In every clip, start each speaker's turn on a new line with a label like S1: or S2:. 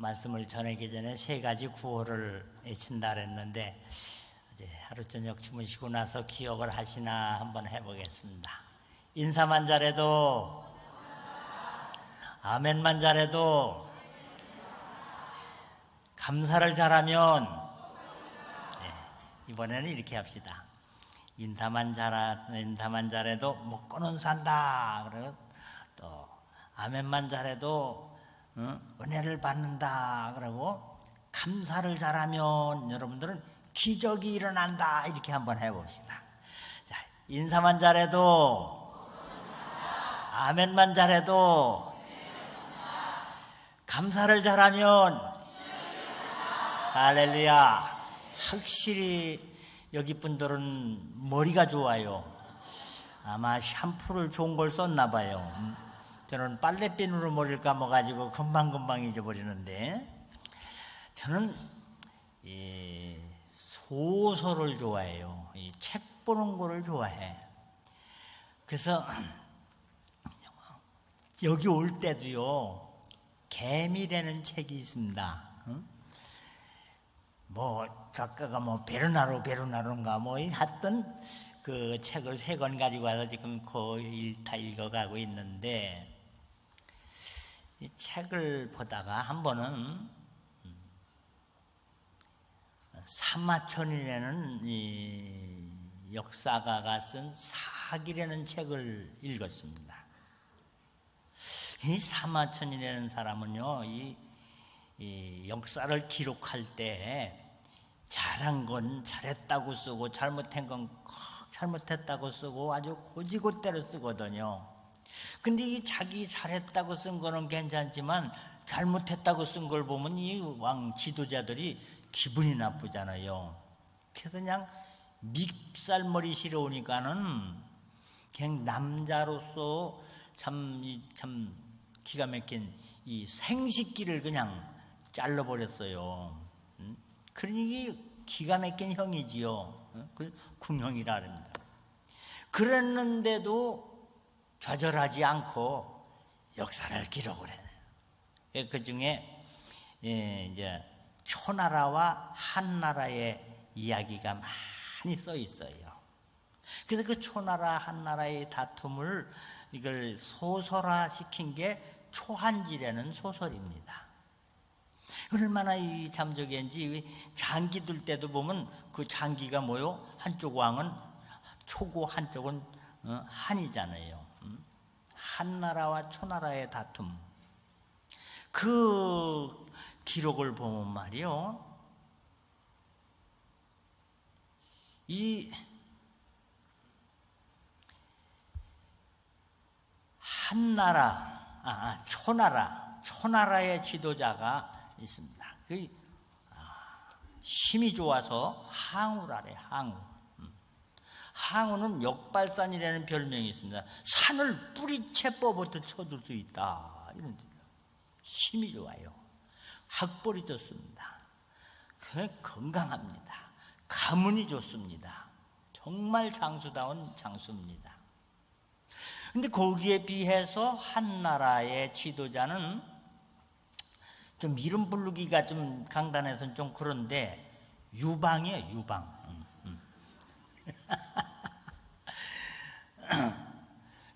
S1: 말씀을 전하기 전에 세 가지 구호를 외친다 그랬는데 이제 하루 저녁 주무시고 나서 기억을 하시나 한번 해보겠습니다. 인사만 잘해도, 아멘만 잘해도, 감사를 잘하면, 이번에는 이렇게 합시다. 인사만 잘해도 먹고는 산다. 그리고 또 아멘만 잘해도 은혜를 받는다. 그러고 감사를 잘하면 여러분들은 기적이 일어난다. 이렇게 한번 해봅시다. 자, 인사만 잘해도, 아멘만 잘해도, 감사를 잘하면, 할렐루야. 확실히 여기 분들은 머리가 좋아요. 아마 샴푸를 좋은 걸 썼나 봐요. 저는 빨래비누로 머리를 감아가지고 금방금방 잊어버리는데, 저는 소설을 좋아해요. 책 보는 거를 좋아해. 그래서 여기 올 때도요, 개미라는 책이 있습니다. 뭐 작가가 뭐 베르나로인가 뭐 하여튼 그 책을 3권 가지고 와서 지금 거의 다 읽어가고 있는데, 이 책을 보다가 한 번은 사마천이라는 이 역사가가 쓴 사기라는 책을 읽었습니다. 이 사마천이라는 사람은요, 이 역사를 기록할 때 잘한 건 잘했다고 쓰고 잘못한 건 잘못했다고 쓰고 아주 고지고대로 쓰거든요. 근데 이 자기 잘했다고 쓴 거는 괜찮지만 잘못했다고 쓴 걸 보면 이 왕 지도자들이 기분이 나쁘잖아요. 그래서 그냥 밉살머리 싫어오니까는 그냥 남자로서 참 기가 막힌 이 생식기를 그냥 잘라버렸어요. 그러니 기가 막힌 형이지요. 그 궁형이라 합니다. 그랬는데도 좌절하지 않고 역사를 기록을 해요. 그 중에 이제 초나라와 한나라의 이야기가 많이 써 있어요. 그래서 그 초나라 한나라의 다툼을 이걸 소설화 시킨 게 초한지라는 소설입니다. 얼마나 이 잠적인지 장기 둘 때도 보면 그 장기가 뭐요? 한쪽 왕은 초고 한쪽은 한이잖아요. 한나라와 초나라의 다툼. 그 기록을 보면 말이요, 이 한나라, 초나라의 지도자가 있습니다. 그 힘이 좋아서 항우라래. 항우는 역발산이라는 별명이 있습니다. 산을 뿌리채 뽑아도 쳐줄 수 있다. 이런 힘이 좋아요. 학벌이 좋습니다. 건강합니다. 가문이 좋습니다. 정말 장수다운 장수입니다. 근데 거기에 비해서 한나라의 지도자는 좀 이름 부르기가 좀 강단에서는 좀 그런데 유방이에요. 유방.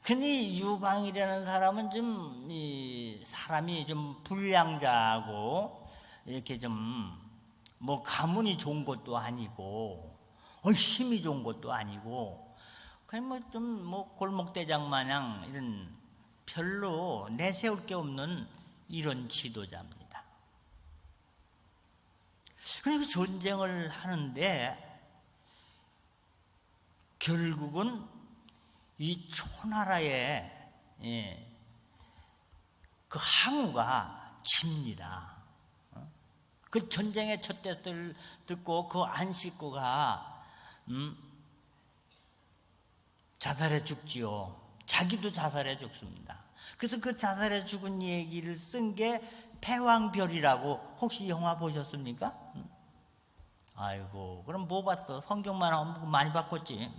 S1: 근데 유방이라는 사람은 좀 사람이 좀 불량자하고 이렇게 좀 뭐 가문이 좋은 것도 아니고 힘이 좋은 것도 아니고 그냥 뭐 좀 뭐 골목대장 마냥 이런 별로 내세울 게 없는 이런 지도자입니다. 그리고 전쟁을 하는데 결국은 이 초나라의 그 항우가 집니다. 그 전쟁의 첫 대를 듣고 그 안식구가 자살해 죽지요. 자기도 자살해 죽습니다. 그래서 그 자살해 죽은 얘기를 쓴 게 패왕별이라고, 혹시 영화 보셨습니까? 아이고, 그럼 뭐 봤어? 성경만 많이 바꿨지.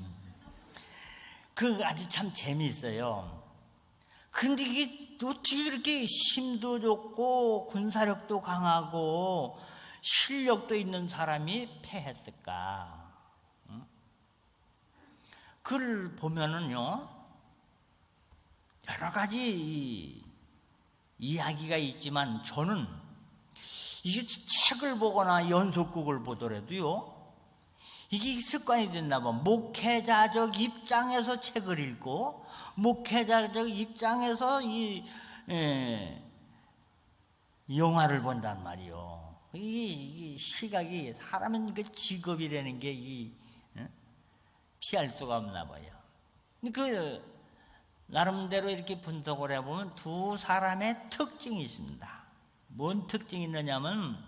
S1: 그 아주 참 재미있어요. 근데 이게 어떻게 이렇게 힘도 좋고 군사력도 강하고 실력도 있는 사람이 패했을까? 그걸 보면은요, 여러 가지 이야기가 있지만 저는 이게 책을 보거나 연속극을 보더라도요, 이게 습관이 됐나 봐. 목회자적 입장에서 책을 읽고 목회자적 입장에서 영화를 본단 말이요. 이 시각이 사람은 그 직업이라는 게 피할 수가 없나 봐요. 그 나름대로 이렇게 분석을 해보면 두 사람의 특징이 있습니다. 뭔 특징이 있느냐면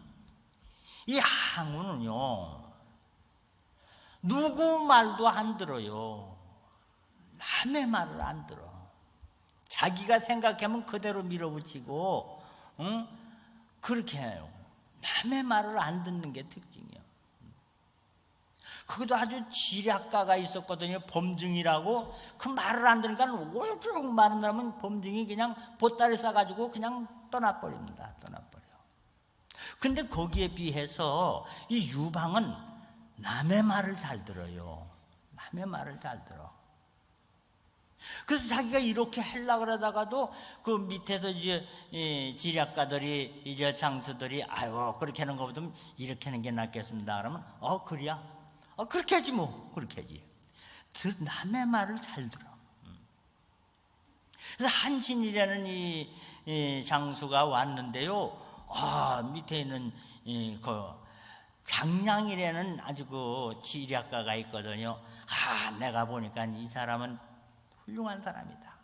S1: 이 항우는요, 누구 말도 안 들어요. 남의 말을 안 들어. 자기가 생각하면 그대로 밀어붙이고, 그렇게 해요. 남의 말을 안 듣는 게 특징이에요. 거기도 아주 지략가가 있었거든요. 범증이라고. 그 말을 안 들으니까 오죽 많은 사람은 범증이 그냥 보따리 싸가지고 그냥 떠나버립니다. 떠나버려. 근데 거기에 비해서 이 유방은 남의 말을 잘 들어요. 남의 말을 잘 들어. 그래서 자기가 이렇게 하려고 그러다가도 그 밑에서 이제 지략가들이, 이제 장수들이, 아유, 그렇게 하는 것보다 이렇게 하는 게 낫겠습니다. 그러면, 그래야? 그렇게 하지 뭐. 그렇게 하지. 남의 말을 잘 들어. 그래서 한신이라는 이 장수가 왔는데요. 밑에 있는 그 장량이라는 아주 그 지략가가 있거든요. 내가 보니까 이 사람은 훌륭한 사람이다.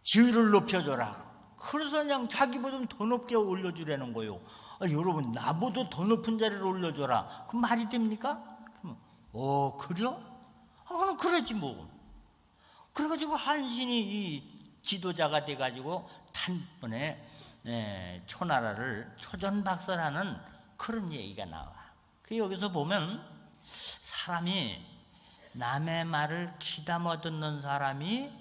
S1: 지위를 높여줘라. 그래서 그냥 자기보다 더 높게 올려주라는 거예요. 여러분, 나보다 더 높은 자리를 올려줘라. 그 말이 됩니까? 그래요? 그럼 그러지 뭐. 그래가지고 한신이 이 지도자가 돼가지고 단번에 초나라를 초전박살하는 그런 얘기가 나와. 그 여기서 보면 사람이 남의 말을 귀담아 듣는 사람이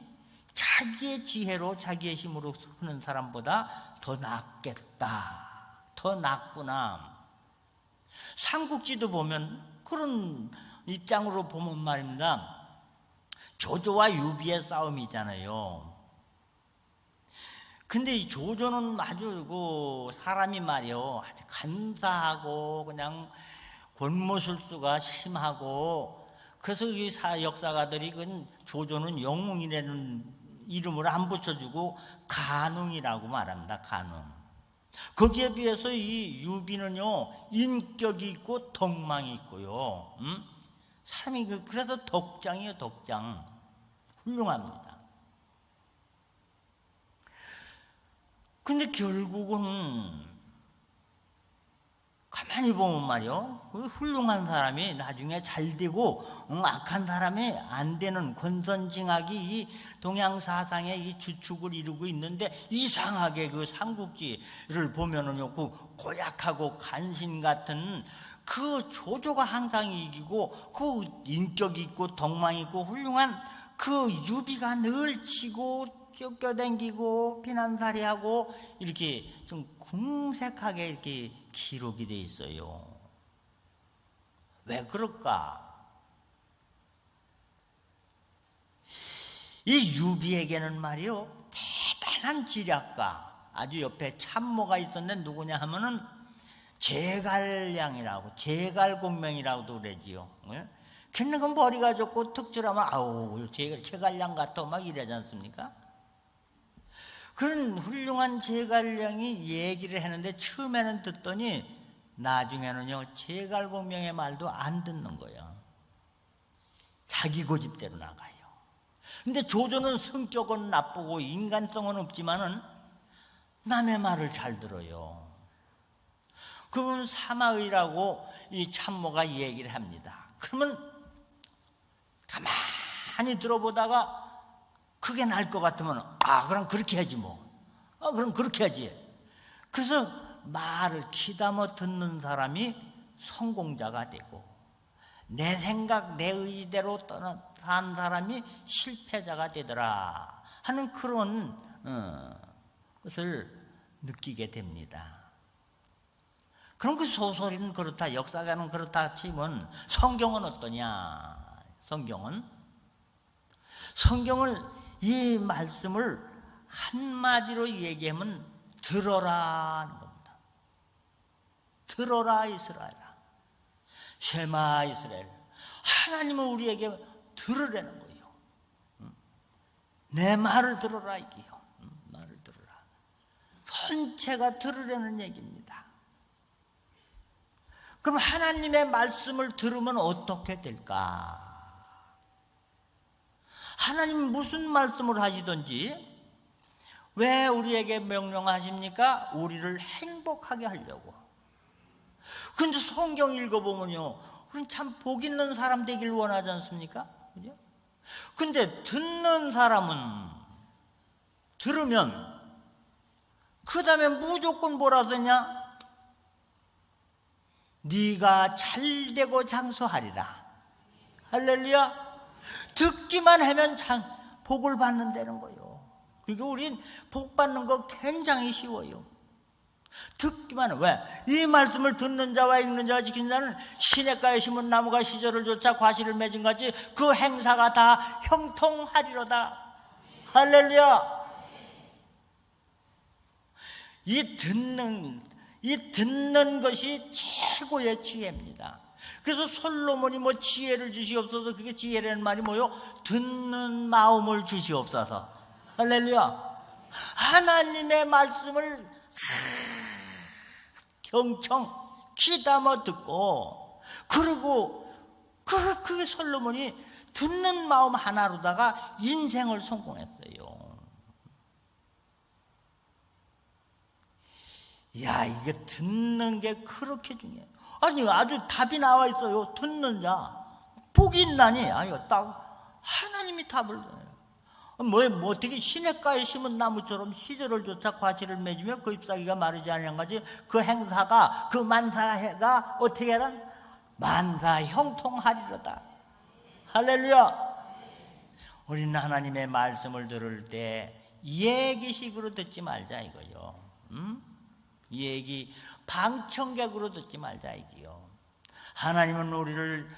S1: 자기의 지혜로 자기의 힘으로 하는 사람보다 더 낫겠다. 더 낫구나. 삼국지도 보면 그런 입장으로 보면 말입니다. 조조와 유비의 싸움이잖아요. 근데 이 조조는 아주 사람이 말이요, 아주 간사하고 그냥 권모술수가 심하고, 그래서 이 역사가들이 조조는 영웅이라는 이름을 안 붙여주고 간웅이라고 말합니다. 간웅. 거기에 비해서 이 유비는요, 인격이 있고 덕망이 있고요. 사람이 그래서 덕장이에요. 덕장. 훌륭합니다. 근데 결국은 가만히 보면 말이요, 훌륭한 사람이 나중에 잘 되고 악한 사람이 안 되는 권선징악이 이 동양 사상의 이 주축을 이루고 있는데, 이상하게 그 삼국지를 보면은요, 그 고약하고 간신 같은 그 조조가 항상 이기고, 그 인격 있고 덕망 있고 훌륭한 그 유비가 늘 치고 쫓겨다니고 비난살이하고 이렇게 좀 궁색하게 이렇게 기록이 돼 있어요. 왜 그럴까? 이 유비에게는 말이요, 대단한 지략가, 아주 옆에 참모가 있었는데 누구냐 하면은 제갈량이라고, 제갈공명이라고도 그러지요. 걔는 그 머리가 좋고 특출하면 아우 제갈량 같아 막 이러지 않습니까? 그런 훌륭한 제갈량이 얘기를 했는데 처음에는 듣더니 나중에는요, 제갈공명의 말도 안 듣는 거예요. 자기 고집대로 나가요. 근데 조조는 성격은 나쁘고 인간성은 없지만은 남의 말을 잘 들어요. 그분 사마의라고 이 참모가 얘기를 합니다. 그러면 가만히 들어보다가 그게 나을 것 같으면 그럼 그렇게 하지 뭐. 그럼 그렇게 하지. 그래서 말을 귀담아 듣는 사람이 성공자가 되고, 내 생각 내 의지대로 산 사람이 실패자가 되더라 하는 그런 것을 느끼게 됩니다. 그럼 그 소설은 그렇다, 역사가는 그렇다 치면 성경은 어떠냐? 성경을 이 말씀을 한마디로 얘기하면 들어라 하는 겁니다. 들어라 이스라엘아, 쉐마 이스라엘. 하나님은 우리에게 들으라는 거예요. 내 말을 들어라 이게요. 말을 들어라. 전체가 들으라는 얘기입니다. 그럼 하나님의 말씀을 들으면 어떻게 될까? 하나님은 무슨 말씀을 하시든지 왜 우리에게 명령하십니까? 우리를 행복하게 하려고. 근데 성경 읽어보면요, 우린 참 복 있는 사람 되길 원하지 않습니까? 그죠? 근데 듣는 사람은 들으면 그 다음에 무조건 뭐라 쓰냐? 네가 잘되고 장수하리라. 할렐루야. 듣기만 하면 복을 받는다는 거예요. 그러니까 우린 복 받는 거 굉장히 쉬워요. 듣기만 해. 왜? 이 말씀을 듣는 자와 읽는 자와 지키는 자는 시냇가에 심은 나무가 시절을 쫓아 과실을 맺은 같이 그 행사가 다 형통하리로다. 할렐루야. 이 듣는 것이 최고의 지혜입니다. 그래서 솔로몬이 뭐 지혜를 주시옵소서, 그게 지혜라는 말이 뭐요? 듣는 마음을 주시옵소서. 할렐루야. 하나님의 말씀을 경청 귀담아 듣고, 그리고 그게 솔로몬이 듣는 마음 하나로다가 인생을 성공했어요. 야, 이게 듣는 게 그렇게 중요해요. 아니, 아주 답이 나와 있어요. 듣는 자 복이 있나니? 아니, 딱 하나님이 답을 줘요. 뭐 어떻게 시냇가에 심은 나무처럼 시절을 쫓아 과실을 맺으며 그 잎사귀가 마르지 않은 거지. 그 행사가, 그 만사해가 어떻게 하란? 만사 형통하리로다. 할렐루야. 우리는 하나님의 말씀을 들을 때 얘기식으로 듣지 말자 이거요. 얘기 방청객으로 듣지 말자 이게요. 하나님은 우리를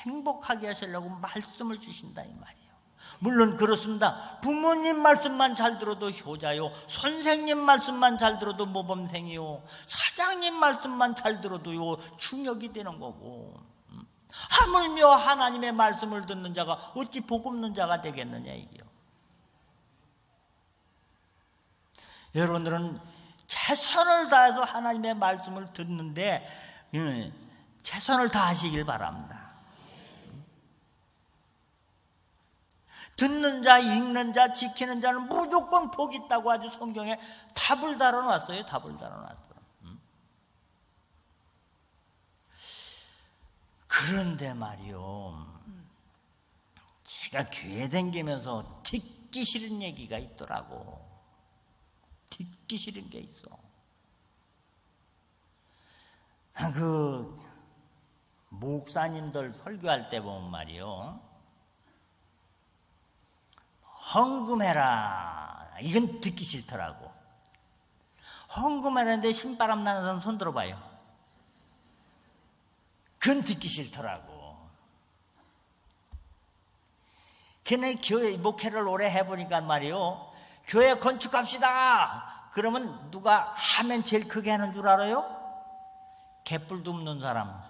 S1: 행복하게 하시려고 말씀을 주신다 이 말이에요. 물론 그렇습니다. 부모님 말씀만 잘 들어도 효자요, 선생님 말씀만 잘 들어도 모범생이요, 사장님 말씀만 잘 들어도요 충격이 되는 거고, 하물며 하나님의 말씀을 듣는 자가 어찌 복 없는 자가 되겠느냐 이게요. 여러분들은 최선을 다해서 하나님의 말씀을 듣는데 최선을 다하시길 바랍니다. 듣는 자, 읽는 자, 지키는 자는 무조건 복이 있다고 아주 성경에 답을 달아놨어요. 답을 달아놨어. 그런데 말이요, 제가 교회 다니면서 듣기 싫은 얘기가 있더라고. 듣기 싫은 게 있어. 그 목사님들 설교할 때 보면 말이요, 헌금해라, 이건 듣기 싫더라고. 헌금하는데 신바람 나는 사람 손 들어봐요. 그건 듣기 싫더라고. 걔네 교회 목회를 오래 해보니까 말이요, 교회 건축합시다 그러면 누가 하면 제일 크게 하는 줄 알아요? 개뿔도 없는 사람,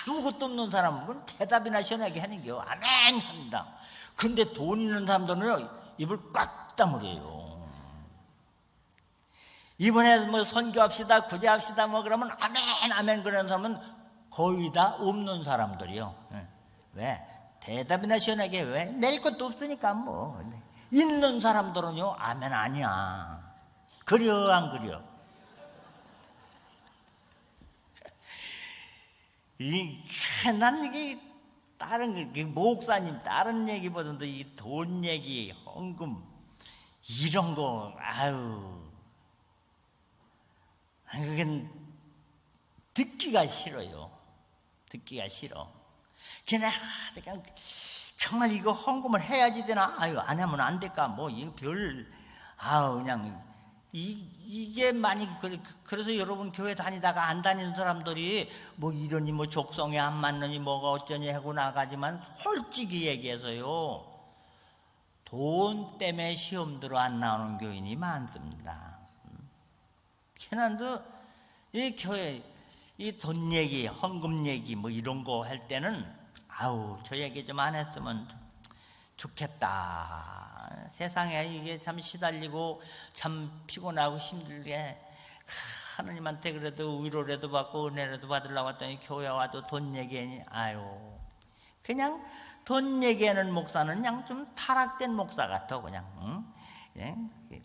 S1: 아무것도 없는 사람은 대답이나 시원하게 하는 게요, 아멘 합니다. 근데 돈 있는 사람들은 입을 꽉 다물어요. 이번에 뭐 선교합시다, 구제합시다 뭐 그러면 아멘 아멘 그러는 사람은 거의 다 없는 사람들이요. 왜? 대답이나 시원하게, 왜? 낼 것도 없으니까 뭐. 있는 사람들은요 아멘 아니야. 그려 안 그려? 난 이게 다른 목사님 다른 얘기보다도 이 돈 얘기, 헌금 이런 거, 그건 듣기가 싫어요. 듣기가 싫어. 그냥 정말 이거 헌금을 해야지 되나? 아유, 안 하면 안 될까? 뭐 이거 그냥 이게 많이 그래서 여러분 교회 다니다가 안 다니는 사람들이 뭐 이러니 뭐 족성에 안 맞느니 뭐가 어쩌니 하고 나가지만 솔직히 얘기해서요, 돈 때문에 시험 들어 안 나오는 교인이 많습니다. 지난도 이 교회 이 돈 얘기, 헌금 얘기 뭐 이런 거 할 때는 아우 저 얘기 좀 안 했으면 좋겠다. 세상에 이게 참 시달리고 참 피곤하고 힘들게 하느님한테 그래도 위로라도 받고 은혜라도 받으려고 했더니 교회 와도 돈 얘기하니 아유 그냥 돈 얘기하는 목사는 그냥 좀 타락된 목사 같아. 그냥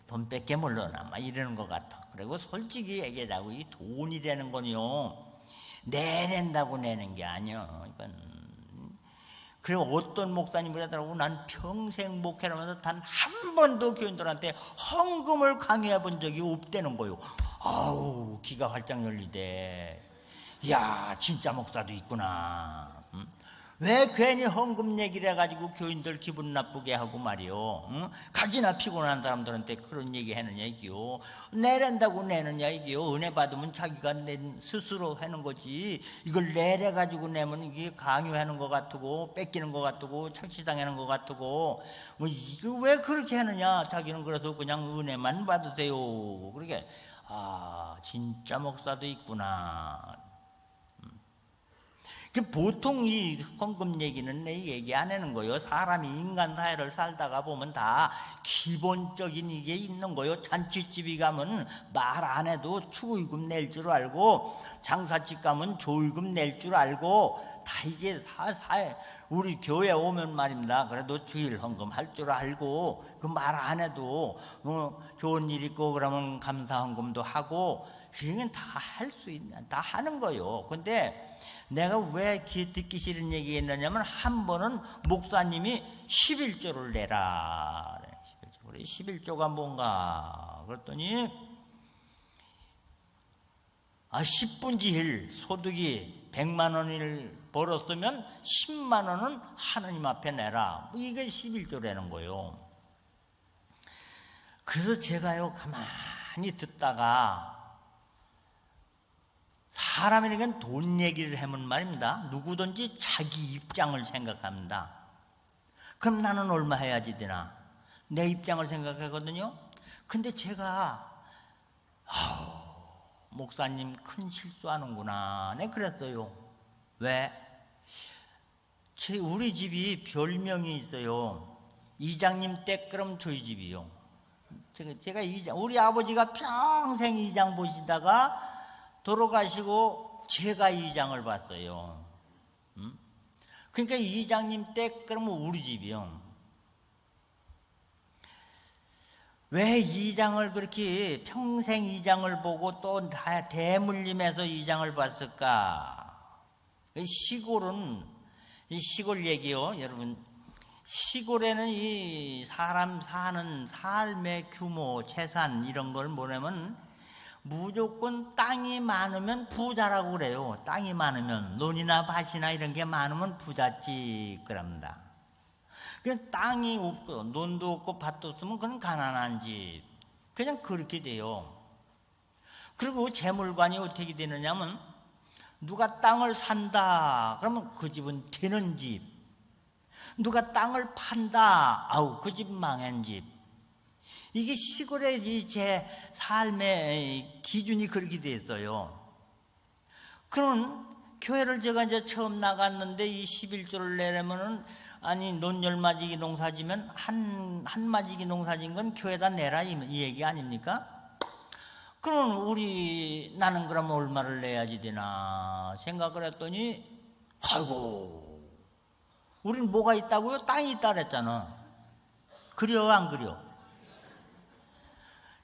S1: 돈 뺏게 물러나 막 이러는 것 같아. 그리고 솔직히 얘기하자고 이 돈이 되는 건요 내낸다고 내는 게 아니야. 이건 그리고 어떤 목사님이 그러더라고. 난 평생 목회를 하면서 단 한 번도 교인들한테 헌금을 강요해 본 적이 없다는 거요. 아우 기가 활짝 열리대. 이야 진짜 목사도 있구나. 왜 괜히 헌금 얘기를 해가지고 교인들 기분 나쁘게 하고 말이요. 가지나 피곤한 사람들한테 그런 얘기 하느냐 이게요. 내란다고 내느냐 이게요. 은혜 받으면 자기가 스스로 하는 거지. 이걸 내려가지고 내면 이게 강요하는 것 같고 뺏기는 것 같고 착취당하는 것 같고 뭐 이거 왜 그렇게 하느냐. 자기는 그래서 그냥 은혜만 받으세요. 그러게 아 진짜 목사도 있구나. 보통 이 헌금 얘기는 내 얘기 안 하는 거예요. 사람이 인간 사회를 살다가 보면 다 기본적인 이게 있는 거예요. 잔치집이 가면 말 안 해도 축의금 낼 줄 알고, 장사집 가면 조의금 낼 줄 알고, 다 이게 사회 우리 교회 오면 말입니다. 그래도 주일 헌금 할 줄 알고 그 말 안 해도 좋은 일 있고 그러면 감사 헌금도 하고 그게 다 할 수 있는 다 하는 거예요. 근데 내가 왜 듣기 싫은 얘기 했느냐면 한 번은 목사님이 11조를 내라. 11조가 뭔가 그랬더니 10분지 1 소득이 100만 원을 벌었으면 10만 원은 하느님 앞에 내라. 이게 11조라는 거예요. 그래서 제가요 가만히 듣다가 사람에게는 돈 얘기를 하면 말입니다. 누구든지 자기 입장을 생각합니다. 그럼 나는 얼마 해야지 되나? 내 입장을 생각하거든요. 근데 제가 목사님 큰 실수하는구나. 네 그랬어요. 왜? 우리 집이 별명이 있어요. 이장님 댁 그럼 저희 집이요. 제가 우리 아버지가 평생 이장 보시다가 돌아가시고 제가 이장을 봤어요. 그러니까 이장님 댁 그러면 우리 집이요. 왜 이장을 그렇게 평생 이장을 보고 또 다 대물림해서 이장을 봤을까? 시골은 이 시골 얘기요, 여러분. 시골에는 이 사람 사는 삶의 규모, 재산 이런 걸 보내면 무조건 땅이 많으면 부자라고 그래요. 땅이 많으면 논이나 밭이나 이런 게 많으면 부잣집 그럽니다. 그냥 땅이 없고 논도 없고 밭도 없으면 그건 가난한 집. 그냥 그렇게 돼요. 그리고 재물관이 어떻게 되느냐면 누가 땅을 산다 그러면 그 집은 되는 집. 누가 땅을 판다 아우 그 집 망한 집. 이게 시골의 제 삶의 기준이 그렇게 돼 있어요. 그럼 교회를 제가 이제 처음 나갔는데 이 11조를 내려면은 아니 논열마지기 농사지면 한 마지기 농사진 건 교회다 내라 이 얘기 아닙니까? 그럼 나는 그러면 얼마를 내야지 되나 생각을 했더니 아이고 우린 뭐가 있다고요? 땅이 있다 그랬잖아. 그려 안 그려?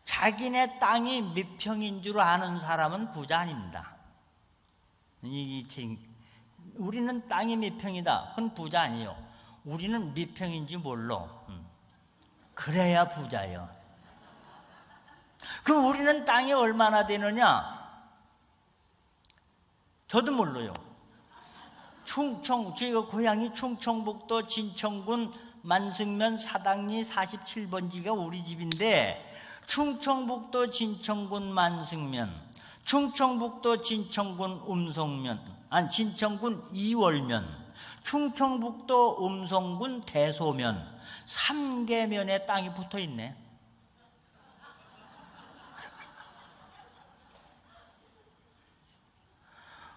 S1: 자기네 땅이 몇 평인 줄 아는 사람은 부자 아닙니다. 우리는 땅이 몇 평이다. 그건 부자 아니에요. 우리는 몇 평인지 몰라. 그래야 부자예요. 그럼 우리는 땅이 얼마나 되느냐? 저도 몰라요. 저희가 고향이 충청북도 진천군 만승면 사당리 47번지가 우리 집인데, 충청북도 진천군 만승면, 충청북도 진천군 진천군 이월면, 충청북도 음성군 대소면, 3개면에 땅이 붙어 있네.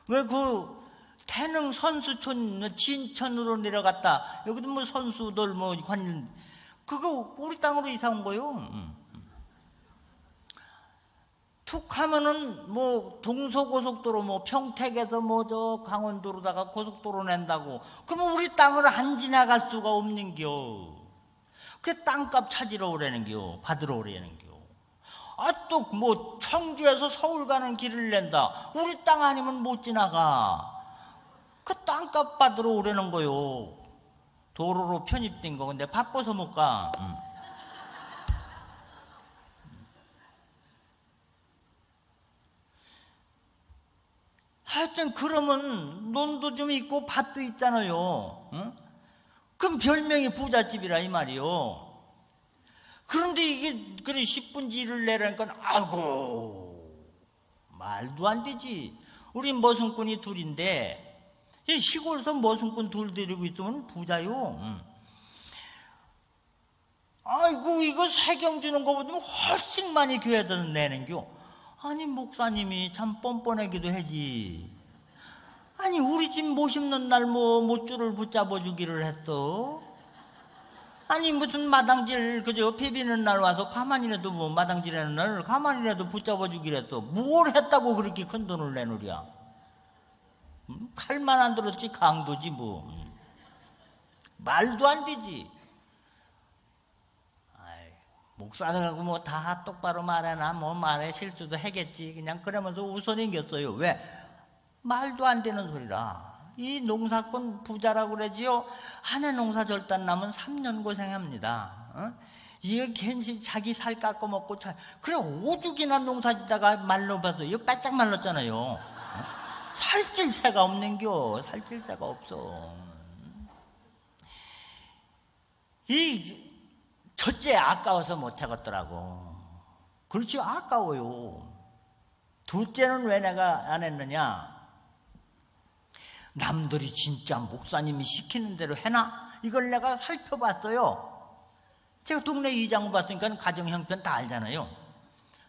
S1: 왜 태릉 선수촌 진천으로 내려갔다, 여기도 뭐 선수들 그거 우리 땅으로 이사 온 거요. 툭 하면은 동서고속도로 평택에서 저 강원도로다가 고속도로 낸다고, 그러면 우리 땅을 안 지나갈 수가 없는겨. 그 땅값 찾으러 오라는겨, 받으러 오라는겨. 또 청주에서 서울 가는 길을 낸다, 우리 땅 아니면 못 지나가. 그 땅값 받으러 오라는 거요. 도로로 편입된 거. 근데 바빠서 못 가. 하여튼 그러면 논도 좀 있고 밭도 있잖아요. 응? 그럼 별명이 부잣집이라 이 말이요. 그런데 이게 그래 10분지를 내라니까 아이고 말도 안 되지. 우리 머슴꾼이 둘인데 시골에서 머슴꾼 둘 데리고 있으면 부자요. 아이고 이거 세경 주는 것보다 훨씬 많이 교회에서 내는겨. 아니 목사님이 참 뻔뻔하기도 하지. 아니 우리 집 못 심는 날 못줄을 붙잡아 주기를 했어. 아니 무슨 마당질 그저 비비는 날 와서 가만히라도 마당질하는 날 가만히라도 붙잡아 주기를 했어. 뭘 했다고 그렇게 큰 돈을 내놓으랴. 칼만 안 들었지 강도지 말도 안 되지. 목사하고 다 똑바로 말해나 말해 실수도 하겠지. 그냥 그러면서 웃어낸겼어요. 왜? 말도 안 되는 소리라. 이 농사꾼 부자라고 그러지요. 한 해 농사 절단 나면 3년 고생합니다. 이거 괜히 자기 살 깎아 먹고 그래 오죽이나 농사 짓다가 말라봐서 이거 바짝 말랐잖아요. 살찔 새가 없는겨. 살찔 새가 없어. 첫째 아까워서 못하겠더라고. 그렇지 아까워요. 둘째는 왜 내가 안 했느냐, 남들이 진짜 목사님이 시키는 대로 해나 이걸 내가 살펴봤어요. 제가 동네 이장 봤으니까 가정 형편 다 알잖아요.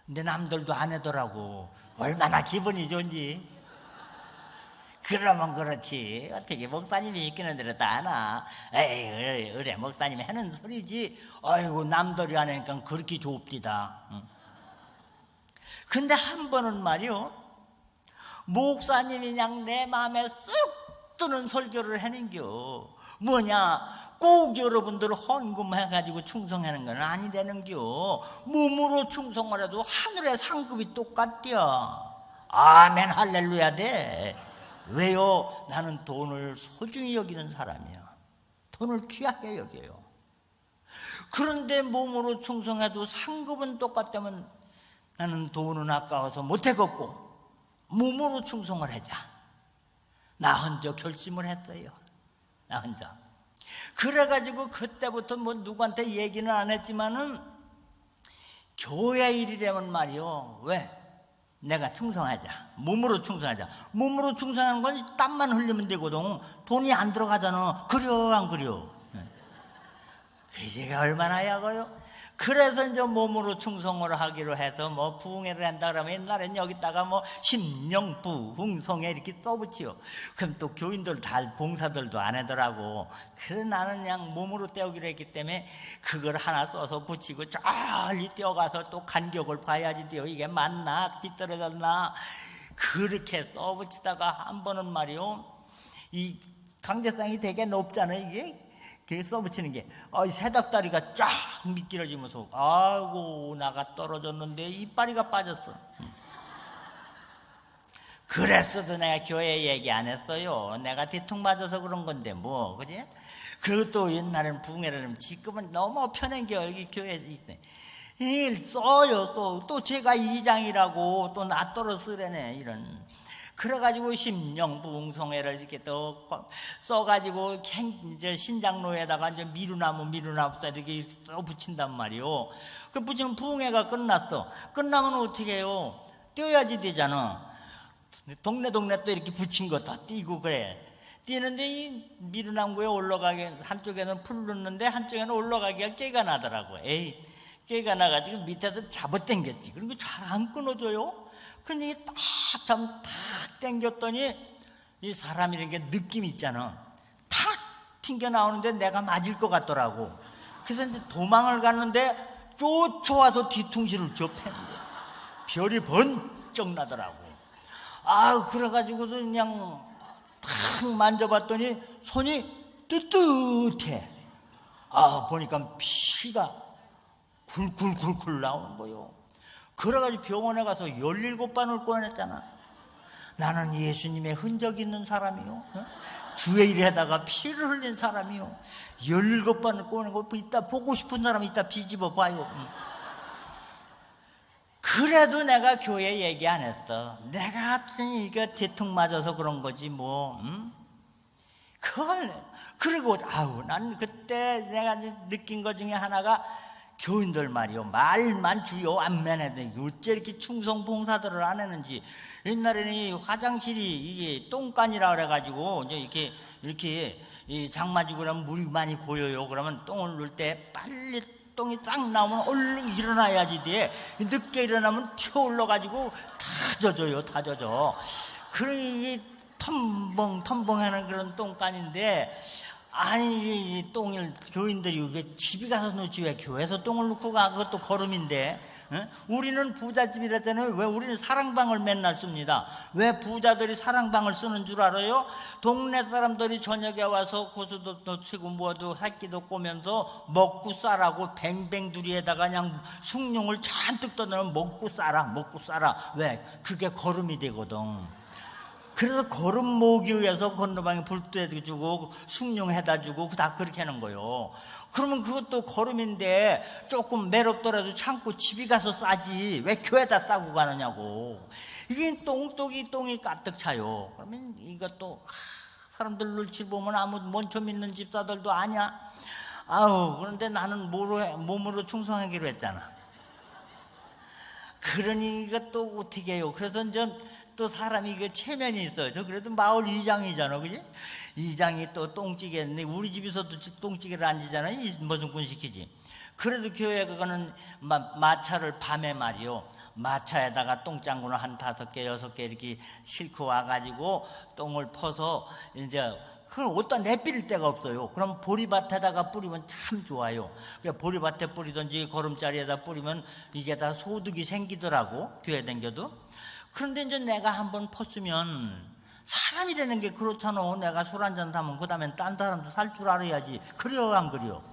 S1: 근데 남들도 안 하더라고. 얼마나 기분이 좋은지. 그러면 그렇지 어떻게 목사님이 시키는 대로 다 하나. 에이 그래 목사님이 하는 소리지. 아이고 남들이 안 하니까 그렇게 좁디다. 근데 한 번은 말이요, 목사님이 그냥 내 마음에 쑥 드는 설교를 하는겨. 뭐냐, 꼭 여러분들 헌금해가지고 충성하는 건 아니되는겨. 몸으로 충성을 해도 하늘의 상급이 똑같대요. 아멘 할렐루야 돼. 왜요? 나는 돈을 소중히 여기는 사람이야. 돈을 귀하게 여겨요. 그런데 몸으로 충성해도 상급은 똑같다면 나는 돈은 아까워서 못해갖고 몸으로 충성을 하자. 나 혼자 결심을 했어요. 나 혼자. 그래가지고 그때부터 누구한테 얘기는 안 했지만은 교회 일이라면 말이요. 왜? 내가 충성하자. 몸으로 충성하자. 몸으로 충성하는 건 땀만 흘리면 되거든. 돈이 안 들어가잖아. 그려 안 그려? 그게 얼마나 약어요? 그래서 이제 몸으로 충성을 하기로 해서 부흥회를 한다 그러면 옛날엔 여기다가 심령 부흥성회 이렇게 써붙이요. 그럼 또 교인들 다 봉사들도 안 하더라고. 그래 나는 그냥 몸으로 떼우기로 했기 때문에 그걸 하나 써서 붙이고 저리 뛰어가서 또 간격을 봐야지 돼요. 이게 맞나 삐뚤어졌나 그렇게 써붙이다가 한 번은 말이요, 이 강제성이 되게 높잖아요. 이게 써붙이는 게 새닭다리가 쫙 미끄러지면서 아이고 나가 떨어졌는데 이빨이가 빠졌어. 그랬어도 내가 교회 얘기 안 했어요. 내가 뒤통 맞아서 그런 건데 그지? 그리고 또 옛날에는 부흥회를 하면 지금은 너무 편한 게 여기 교회에 있네. 써요. 또 제가 이장이라고 또 나 떨어 쓰래네 이런. 그래가지고 심령부흥송회를 이렇게 또 써가지고 신장로에다가 이제 미루나무 이렇게 써 붙인단 말이요. 그 붙이면 부흥회가 끝났어. 끝나면 어떻게 해요? 띄어야지 되잖아. 동네 또 이렇게 붙인 거 더 띄고 그래. 띄는데 이 미루나무에 올라가게 한쪽에는 풀 넣는데 한쪽에는 올라가기가 깨가 나더라고. 에이, 깨가 나가지고 밑에서 잡아당겼지. 그리고 잘 안 끊어져요. 근데 이게 탁 당겼더니 이 사람이라는 게 느낌 있잖아. 탁 튕겨 나오는데 내가 맞을 것 같더라고. 그래서 이제 도망을 갔는데 쫓아와서 뒤통수를 접했는데 별이 번쩍 나더라고. 그래가지고도 그냥 탁 만져봤더니 손이 뜨뜻해. 보니까 피가 굴굴 나오는 거요. 그래가지고 병원에 가서 17번을 꺼냈잖아. 나는 예수님의 흔적 있는 사람이요. 주의 일에다가 피를 흘린 사람이요. 17번을 꺼낸 거 이따 보고 싶은 사람 이따 뒤집어 봐요. 그래도 내가 교회 얘기 안 했어. 내가 이게 대충 맞아서 그런 거지 뭐. 그리고 난 그때 내가 느낀 것 중에 하나가 교인들 말이요. 말만 주요 안면에 어째 이렇게 충성 봉사들을 안 했는지. 옛날에는 이 화장실이 이게 똥간이라 그래가지고 이렇게 이 장마지고 그러면 물이 많이 고여요. 그러면 똥을 넣을 때 빨리 똥이 딱 나오면 얼른 일어나야지 돼. 늦게 일어나면 튀어 올라가지고 다 젖어요. 그러니 텀벙하는 그런 똥간인데, 아니 이 똥을 교인들이 이게 집에 가서 놓지 왜 교회에서 똥을 놓고 가? 그것도 거름인데. 우리는 부잣집이라잖아요. 왜 우리는 사랑방을 맨날 씁니다. 왜 부자들이 사랑방을 쓰는 줄 알아요? 동네 사람들이 저녁에 와서 고수도 놓치고 뭐도 새끼도 꼬면서 먹고 싸라고 뱅뱅두리에다가 그냥 숭늉을 잔뜩 떠넣으면 먹고 싸라. 왜? 그게 거름이 되거든. 그래서 거름 모으기 위해서 건너방에 불도 해주고 숭늉해다 주고 다 그렇게 하는 거예요. 그러면 그것도 거름인데 조금 매롭더라도 참고 집에 가서 싸지 왜 교회에다 싸고 가느냐고. 이게 똥이 가득 차요. 그러면 이것도 사람들 눈치 보면 아무 먼저 믿는 집사들도 아냐. 그런데 나는 몸으로 충성하기로 했잖아. 그러니 이것도 어떻게 해요. 그래서 또 사람이 그 체면이 있어요. 저 그래도 마을 이장이잖아, 그지? 이장이 또 똥찌개인데 우리 집에서도 똥찌개를 안 지잖아요. 무슨 군 시키지. 그래도 교회 그거는 마차를 밤에 말이요. 마차에다가 똥장군을 한 5개, 6개 이렇게 싣고 와가지고 똥을 퍼서 이제 그걸 어디다 내버릴 데가 없어요. 그럼 보리밭에다가 뿌리면 참 좋아요. 그러니까 보리밭에 뿌리든지 거름자리에다 뿌리면 이게 다 소득이 생기더라고. 교회 댕겨도. 그런데 이제 내가 한번 펐으면 사람이라는 게 그렇잖아. 내가 술 한잔 사면 그 다음엔 딴 사람도 살 줄 알아야지. 그래요 안 그래요?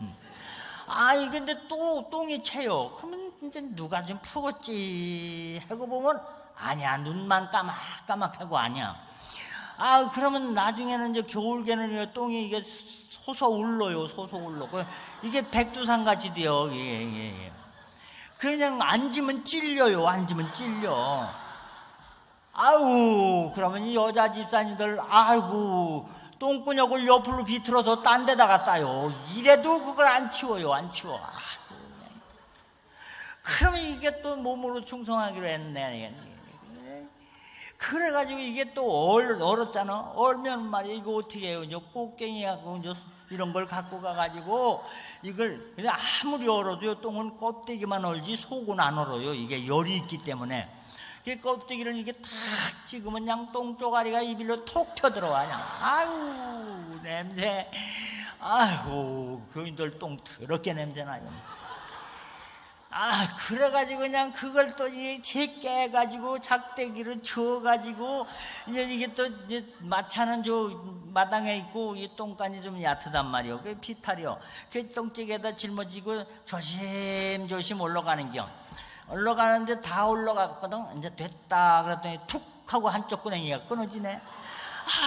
S1: 근데 또 똥이 채요. 그러면 이제 누가 좀 푸겠지 하고 보면 아니야. 눈만 까맣하고 아니야. 그러면 나중에는 이제 겨울에는 똥이 이게 솟아올라요. 이게 백두산같이 돼요. 예. 그냥 앉으면 찔려요. 그러면 이 여자 집사님들, 똥구녕을 옆으로 비틀어서 딴 데다가 싸요. 이래도 그걸 안 치워요. 그러면 이게 또 몸으로 충성하기로 했네. 그래가지고 이게 또 얼었잖아. 얼면 말이야. 이거 어떻게 해요? 이제 꽃갱이하고 이제 이런 걸 갖고 가가지고 이걸 그냥 아무리 얼어도요. 똥은 껍데기만 얼지 속은 안 얼어요. 이게 열이 있기 때문에. 그 껍데기를 이게 탁 찍으면 그냥 똥조가리가 입일로 톡 튀어들어와. 그냥 냄새. 교인들 똥 더럽게 냄새나요. 그래가지고 그냥 그걸 또 이제 깨가지고 작대기로 쳐가지고 이게 또 이제 마차는 저 마당에 있고 이 똥간이 좀 얕단 말이요. 그 피탈이요. 그 똥찌개에다 짊어지고 조심조심 올라가는데 다 올라갔거든. 이제 됐다 그랬더니 툭 하고 한쪽 구멍이가 끊어지네.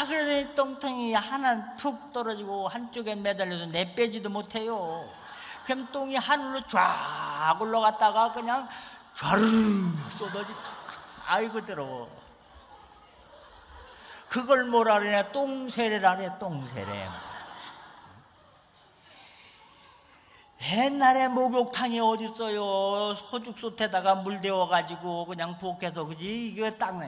S1: 그래서 똥통이 하나 툭 떨어지고 한쪽에 매달려서 내빼지도 못해요. 그럼 똥이 하늘로 쫙 올라갔다가 그냥 좌르르 쏟아지. 아이고 더러워. 그걸 뭐라 그러냐, 똥세례라 그래. 똥세례. 옛날에 목욕탕이 어딨어요. 소죽솥에다가 물 데워가지고 그냥 부엌에서, 그지? 이거 딱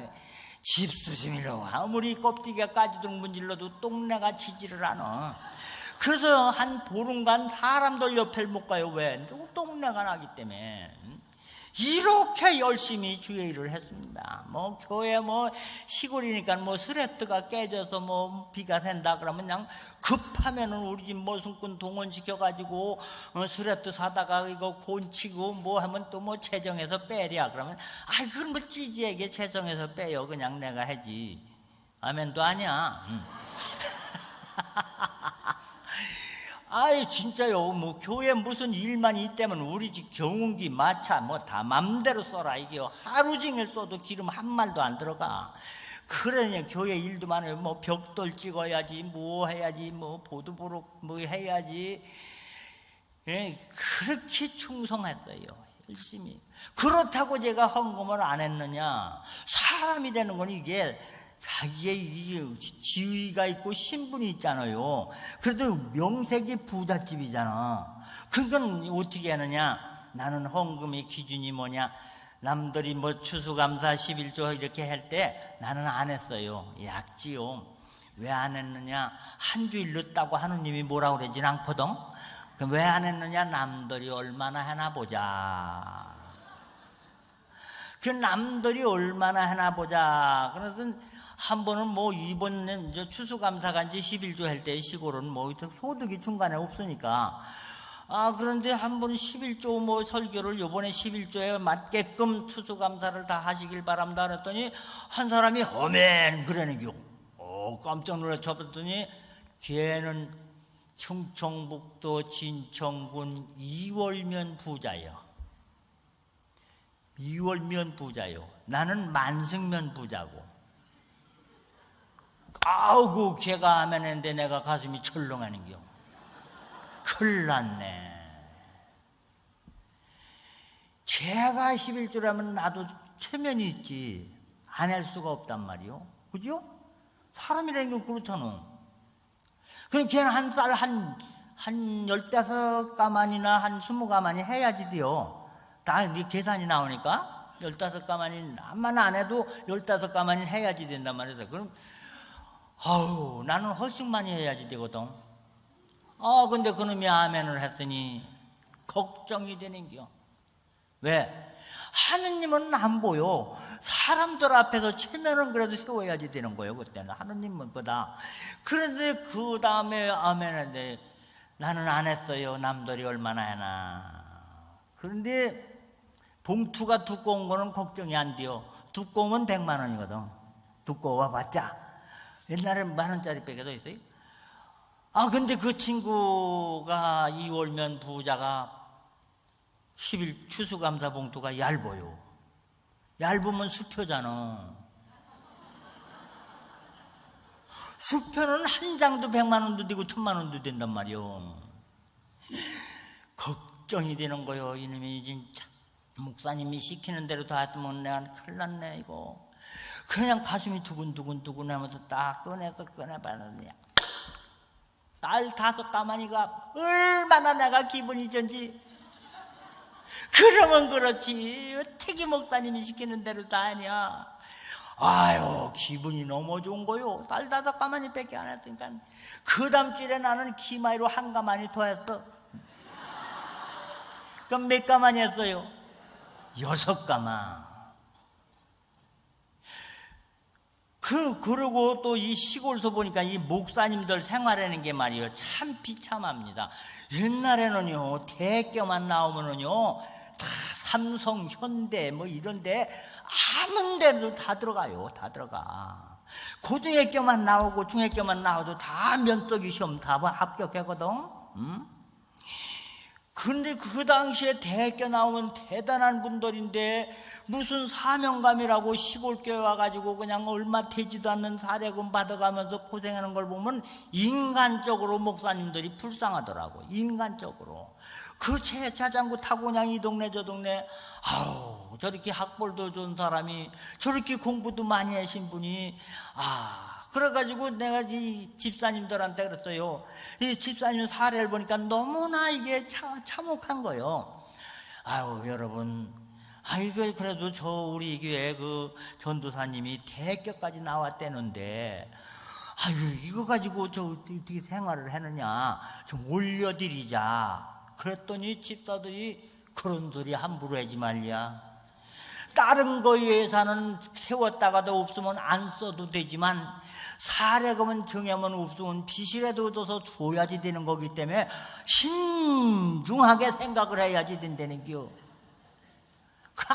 S1: 집수심이로 아무리 껍데기가 까지도 문질러도 똥내가 지지를 않아. 그래서 한 보름간 사람들 옆에 못 가요. 왜? 똥내가 나기 때문에. 이렇게 열심히 주의 일을 했습니다. 뭐 교회 뭐 시골이니까 뭐 스레트가 깨져서 뭐 비가 샌다 그러면 그냥 급하면은 우리 집 모순꾼 동원시켜 가지고 스레트 사다가 이거 곤치고 뭐 하면 또 뭐 재정해서 빼랴 그러면, 아이 그건 뭐 찌지에게 재정해서 빼요. 그냥 내가 하지. 아멘도 아니야. 아이 진짜요. 뭐 교회 무슨 일만 있다면 우리 집 경운기 마차 뭐 다 맘대로 써라. 이게 하루 종일 써도 기름 한 말도 안 들어가. 그러냐, 교회 일도 많아요. 뭐 벽돌 찍어야지, 뭐 해야지, 뭐 보드보록 뭐 해야지. 예, 그렇게 충성했어요. 열심히. 그렇다고 제가 헌금을 안 했느냐? 사람이 되는 건 이게 자기의 지위가 있고 신분이 있잖아요. 그래도 명색이 부잣집이잖아. 그건 어떻게 하느냐? 나는 헌금의 기준이 뭐냐? 남들이 뭐 추수감사 11조 이렇게 할 때 나는 안 했어요. 약지요. 왜 안 했느냐? 한 주일 늦다고 하느님이 뭐라고 그러진 않거든. 왜 안 했느냐? 남들이 얼마나 하나 보자. 그 남들이 얼마나 하나 보자. 그래서 한 번은 뭐 이번 추수감사간지 11조 할 때 시골은 뭐 소득이 중간에 없으니까, 그런데 한 번 11조 뭐 설교를 요번에 11조에 맞게끔 추수감사를 다 하시길 바랍니다 그랬더니 한 사람이 어멘 그러는겨. 깜짝 놀라 쳐봤더니 걔는 충청북도 진천군 이월면 부자요. 이월면 부자요. 나는 만승면 부자고. 아우고 걔가 하면 했는데 내가 가슴이 철렁하는겨. 큰일 났네. 걔가 11조라면 나도 체면이 있지. 안 할 수가 없단 말이요. 그죠? 사람이라는 게 그렇잖아. 그럼 걔는 한 쌀 한 15가만이나 한 20가만이 해야지 돼요. 다 네 계산이 나오니까 15가만이 암만 안 해도 15가만이 해야지 된단 말이에요. 그럼 아우 나는 훨씬 많이 해야지 되거든. 근데 그놈이 아멘을 했더니 걱정이 되는겨. 왜? 하느님은 안 보여. 사람들 앞에서 체면은 그래도 세워야지 되는 거예요. 그때는 하느님보다. 그런데 그 다음에 아멘 했는데 나는 안 했어요. 남들이 얼마나 하나. 그런데 봉투가 두꺼운 거는 걱정이 안 돼요. 두꺼우면 100만 원이거든. 두꺼워봤자 옛날에 10,000원짜리 빼기도 있어요. 근데 그 친구가 이월면 부자가 10일 추수감사 봉투가 얇아요. 얇으면 수표잖아. 수표는 한 장도 100만 원도 되고 1000만 원도 된단 말이요. 걱정이 되는 거요. 이놈이 진짜 목사님이 시키는 대로 다 했으면 내가 큰일 났네 이거. 그냥 가슴이 두근두근 하면서 딱 꺼내봤는데 쌀 5가마니가 얼마나 내가 기분이 좋은지. 그러면 그렇지 어떻게 목사님이 시키는 대로 다 하냐. 아유 기분이 너무 좋은 거요. 쌀 5가마니 밖에 안 했으니까 그 다음 주에 나는 기마이로 1가마니 더 했어. 그럼 몇 가마니 했어요? 6가마. 그러고 또 이 시골서 보니까 이 목사님들 생활하는 게 말이에요. 참 비참합니다. 옛날에는요, 대학교만 나오면은요, 다 삼성, 현대 뭐 이런데 아무 데도 다 들어가요. 다 들어가. 고등학교만 나오고 중학교만 나와도 다 면도기 시험 다 합격하거든. 근데 그 당시에 대학교 나오면 대단한 분들인데 무슨 사명감이라고 시골교회 와가지고 그냥 얼마 되지도 않는 사례금 받아가면서 고생하는 걸 보면 인간적으로 목사님들이 불쌍하더라고. 인간적으로. 그 자전거 타고 그냥 이 동네 저 동네, 저렇게 학벌도 좋은 사람이, 저렇게 공부도 많이 하신 분이, 그래가지고 내가 이 집사님들한테 그랬어요. 이 집사님 사례를 보니까 너무나 이게 참혹한 거예요. 아유, 여러분, 이거 그래도 저 우리 교회 그 전도사님이 대교까지 나왔다는데, 아유, 이거 가지고 저 어떻게 생활을 하느냐, 좀 올려드리자. 그랬더니 집사들이 그런 소리 함부로 하지 말랴. 다른 거 예산은 세웠다가도 없으면 안 써도 되지만 사례금은 정하면 없으면 빚이라도 얻어서 줘야지 되는 거기 때문에 신중하게 생각을 해야지 된다는겨.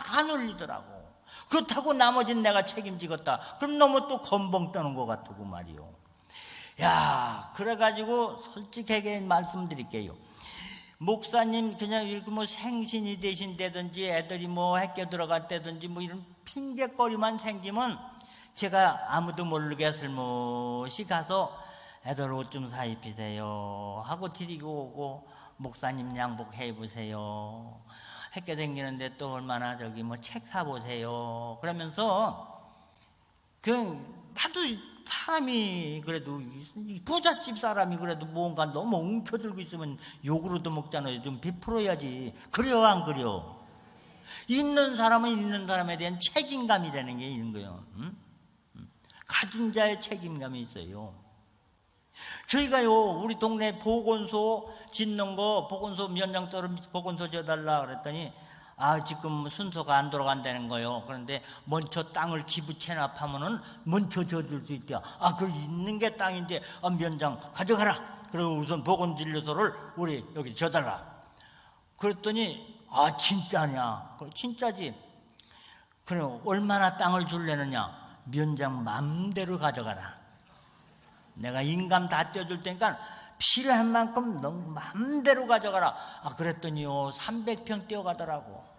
S1: 안 올리더라고. 그렇다고 나머지는 내가 책임지겠다. 그럼 너무 또 건봉 떠는 것 같고 말이요. 야, 그래가지고 솔직하게 말씀드릴게요. 목사님 그냥 이렇게 뭐 생신이 되신다든지 애들이 뭐 학교 들어갔다든지 뭐 이런 핑계거리만 생기면 제가 아무도 모르게 슬며시 가서 애들 옷 좀 사 입히세요 하고 드리고 오고, 목사님 양복해 보세요. 학교 다니는데 또 얼마나 저기 뭐 책 사보세요. 그러면서 나도 사람이 그래도 부잣집 사람이 그래도 뭔가 너무 웅켜들고 있으면 욕으로도 먹잖아요. 좀 베풀어야지. 그래요, 안 그래요? 있는 사람은 있는 사람에 대한 책임감이라는 게 있는 거예요. 응? 가진 자의 책임감이 있어요. 저희가요, 우리 동네 보건소 짓는 거, 보건소 면장처럼 보건소 져달라 그랬더니, 지금 순서가 안 돌아간다는 거예요. 그런데 먼저 땅을 기부 체납하면은 먼저 져줄 수 있대요. 그 있는 게 땅인데, 면장 가져가라. 그리고 우선 보건진료소를 우리 여기 져달라. 그랬더니, 진짜냐? 진짜지. 그럼 얼마나 땅을 줄래느냐? 면장 맘대로 가져가라. 내가 인감 다 떼어줄 테니까 필요한 만큼 너 맘대로 가져가라. 그랬더니요, 300평 떼어가더라고.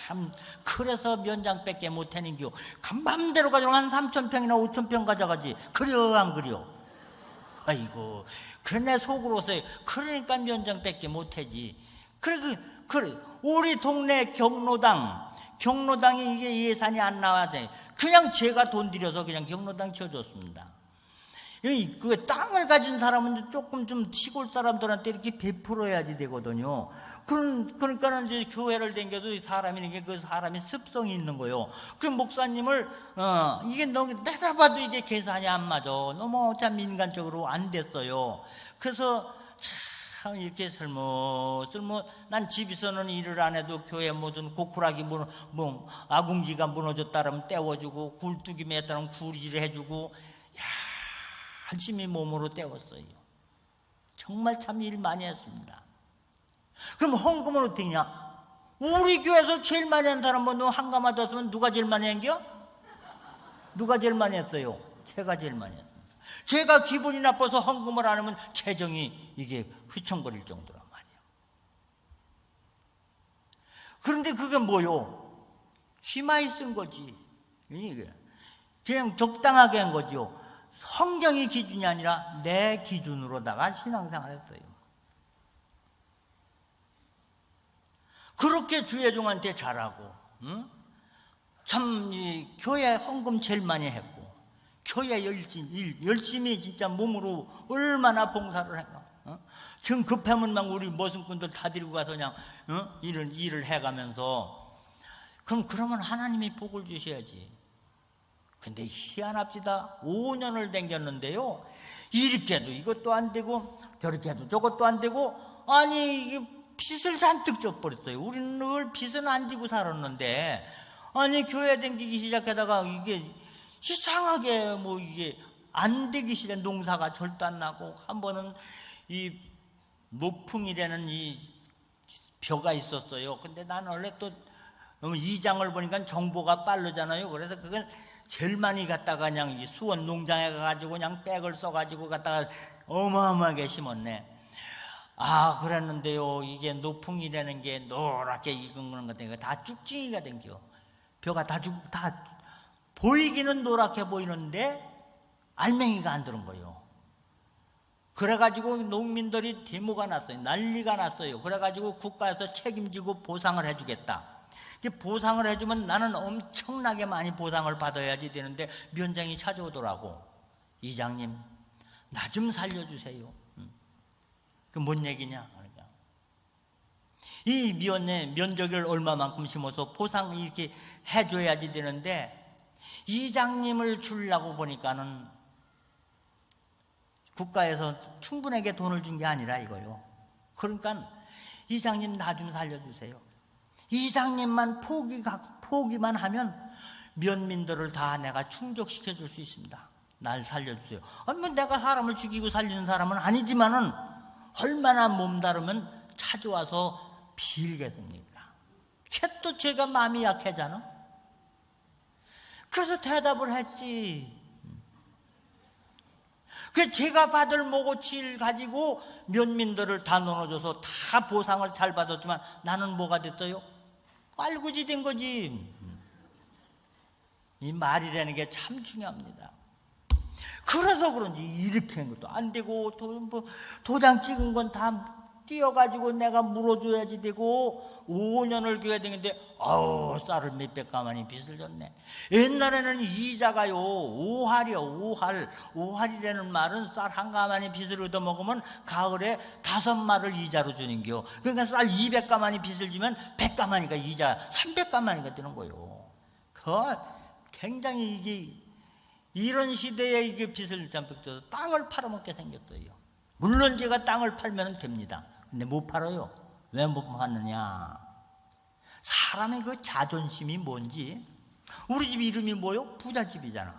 S1: 참, 그래서 면장밖에 못하는겨. 맘대로 가져가. 한 3,000평이나 5,000평 가져가지. 그래요, 안 그래요? 아이고, 그래, 내 속으로서 그러니까 면장밖에 못하지. 그래, 우리 동네 경로당이 이게 예산이 안 나와야 돼. 그냥 제가 돈 들여서 그냥 경로당 쳐줬습니다. 그 땅을 가진 사람은 조금 좀 시골 사람들한테 이렇게 베풀어야지 되거든요. 그러니까 이제 교회를 다녀도 사람이 그 사람이 습성이 있는 거예요. 그 목사님을 이게 너무 내가 봐도 이게 계산이 안 맞아. 너무 참 인간적으로 안 됐어요. 그래서 참 이렇게 난 집에서는 일을 안 해도 교회 무슨 고쿠라기 아궁지가 무너졌다 그러면 떼워주고, 굴뚝이 맸다면 굴질을 해주고, 열심히 몸으로 때웠어요. 정말 참 일 많이 했습니다. 그럼 헌금은 어떻게 했냐? 우리 교회에서 제일 많이 한 사람은 한가마 뒀으면 누가 제일 많이 한겨? 누가 제일 많이 했어요? 제가 제일 많이 했습니다. 제가 기분이 나빠서 헌금을 안 하면 재정이 이게 휘청거릴 정도란 말이에요. 그런데 그게 뭐요? 기마에 쓴 거지. 그냥 적당하게 한 거죠. 성경이 기준이 아니라 내 기준으로다가 신앙생활 했어요. 그렇게 주회종한테 잘하고, 참 교회 헌금 제일 많이 했고, 교회 열심히 진짜 몸으로 얼마나 봉사를 해요. 지금 급하면 막 우리 머슴꾼들 다 데리고 가서 그냥 일을 해가면서, 그러면 하나님이 복을 주셔야지. 근데 희한합니다. 5년을 댕겼는데요, 이렇게도 이것도 안 되고 저렇게도 저것도 안 되고, 이게 빚을 잔뜩 져버렸어요. 우리는 늘 빚은 안 지고 살았는데, 교회 댕기기 시작하다가 이게 이상하게 이게 안 되기 시작. 농사가 절도 안 나고, 한 번은 이 노풍이라는 이 벼가 있었어요. 근데 나는 원래 또 이장을 보니까 정보가 빠르잖아요. 그래서 그건 제일 많이 갖다가 그냥 수원 농장에 가가지고 그냥 백을 써가지고 갖다가 어마어마하게 심었네. 그랬는데요, 이게 노풍이라는 게 노랗게 익은 것 같은 거 다 쭉증이가 된겨. 벼가 다 보이기는 노랗게 보이는데 알맹이가 안 들은 거예요. 그래가지고 농민들이 데모가 났어요. 난리가 났어요. 그래가지고 국가에서 책임지고 보상을 해주겠다. 보상을 해주면 나는 엄청나게 많이 보상을 받아야지 되는데 면장이 찾아오더라고. 이장님 나 좀 살려주세요. 그 뭔 얘기냐? 그러니까 이 면에 면적을 얼마만큼 심어서 보상 이렇게 해줘야지 되는데 이장님을 주려고 보니까는 국가에서 충분하게 돈을 준 게 아니라 이거요. 그러니까 이장님 나 좀 살려주세요. 이장님만 포기만 하면 면민들을 다 내가 충족시켜 줄 수 있습니다. 날 살려주세요. 아니 뭐 내가 사람을 죽이고 살리는 사람은 아니지만은 얼마나 몸다르면 찾아와서 빌겠습니까? 또 제가 마음이 약하잖아. 그래서 대답을 했지. 그 제가 받을 모고치를 가지고 면민들을 다 나눠줘서 다 보상을 잘 받았지만 나는 뭐가 됐어요? 꽐구지 된 거지. 이 말이라는 게 참 중요합니다. 그래서 그런지 이렇게 한 것도 안 되고 도장 찍은 건 다 띄어가지고 내가 물어줘야지 되고 5년을 교회 다니는데 쌀을 몇백 가마니 빚을 졌네. 옛날에는 이자가요 5할이요 5할이라는 말은 쌀 한 가마니 빚을 얻어먹으면 가을에 5말을 이자로 주는겨. 그러니까 쌀 200가마니 빚을 지면 100가마니가 이자 300가마니가 되는 거요. 그 굉장히 이게 이런 시대에 이게 빚을 잠복해서 땅을 팔아먹게 생겼어요. 물론 제가 땅을 팔면 됩니다. 근데 못 팔아요. 왜 못 파느냐? 사람의 그 자존심이 뭔지. 우리 집 이름이 뭐요? 부잣집이잖아.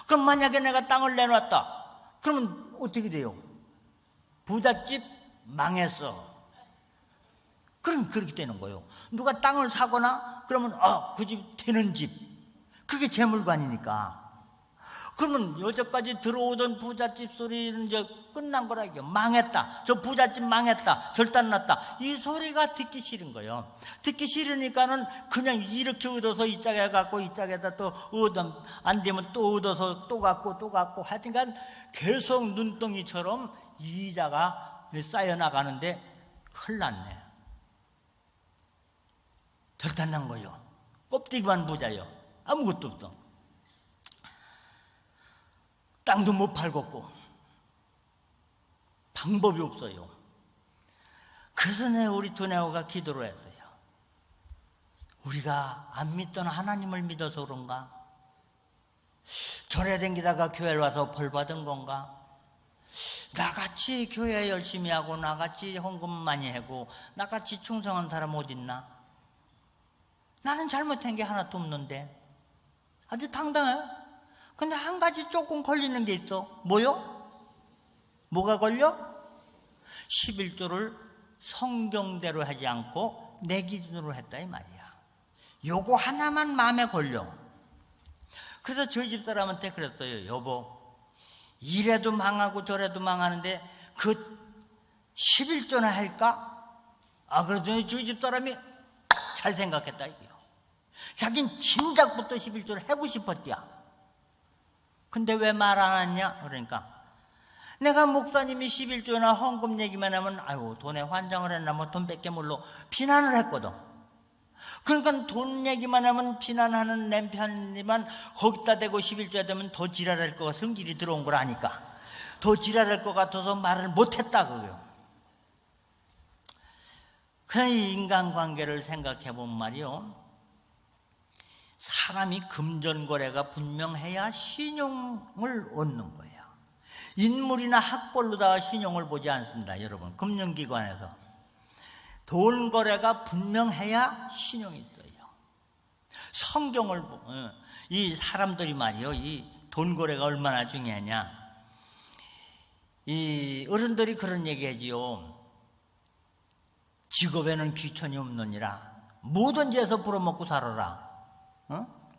S1: 그럼 만약에 내가 땅을 내놨다. 그러면 어떻게 돼요? 부잣집 망했어. 그럼 그렇게 되는 거예요. 누가 땅을 사거나 그러면 그 집 되는 집. 그게 재물관이니까. 그러면 여태까지 들어오던 부잣집 소리는 이제 끝난 거라 이게 망했다. 저 부잣집 망했다. 절단났다. 이 소리가 듣기 싫은 거예요. 듣기 싫으니까는 그냥 이렇게 얻어서 이 짝에 갖고 이 짝에다 또 얻어 안 되면 또 얻어서 또 갖고 하여튼간 계속 눈덩이처럼 이자가 쌓여 나가는데 큰일 났네. 절단난 거예요. 껍데기만 부자요. 아무것도 없어. 땅도 못 팔겠고 방법이 없어요. 그래서 우리 두뇌호가 기도를 했어요. 우리가 안 믿던 하나님을 믿어서 그런가? 절에 댕기다가 교회를 와서 벌 받은 건가? 나같이 교회 열심히 하고 나같이 헌금 많이 하고 나같이 충성한 사람 어디 있나? 나는 잘못한 게 하나도 없는데 아주 당당해. 근데 한 가지 조금 걸리는 게 있어. 뭐요? 뭐가 걸려? 11조를 성경대로 하지 않고 내 기준으로 했다 이 말이야. 요거 하나만 마음에 걸려. 그래서 저희 집사람한테 그랬어요. 여보, 이래도 망하고 저래도 망하는데 그 11조나 할까? 그랬더니 저희 집사람이 잘 생각했다 이게요. 자긴 진작부터 11조를 하고 싶었대야. 근데 왜 말 안 했냐? 그러니까 내가 목사님이 11조나 헌금 얘기만 하면 돈에 환장을 했나 뭐 돈 뺏게 물로 비난을 했거든. 그러니까 돈 얘기만 하면 비난하는 내 편이지만 거기다 대고 11조가 되면 더 지랄할 거가 성질이 들어온 걸 아니까 더 지랄할 것 같아서 말을 못했다 그거요. 그냥 인간관계를 생각해 보면 말이요. 사람이 금전거래가 분명해야 신용을 얻는 거예요. 인물이나 학벌로다가 신용을 보지 않습니다. 여러분, 금융기관에서 돈거래가 분명해야 신용이 있어요. 성경을 이 사람들이 말이요, 이 돈거래가 얼마나 중요하냐. 이 어른들이 그런 얘기하지요. 직업에는 귀천이 없느니라. 뭐든지 해서 벌어먹고 살아라.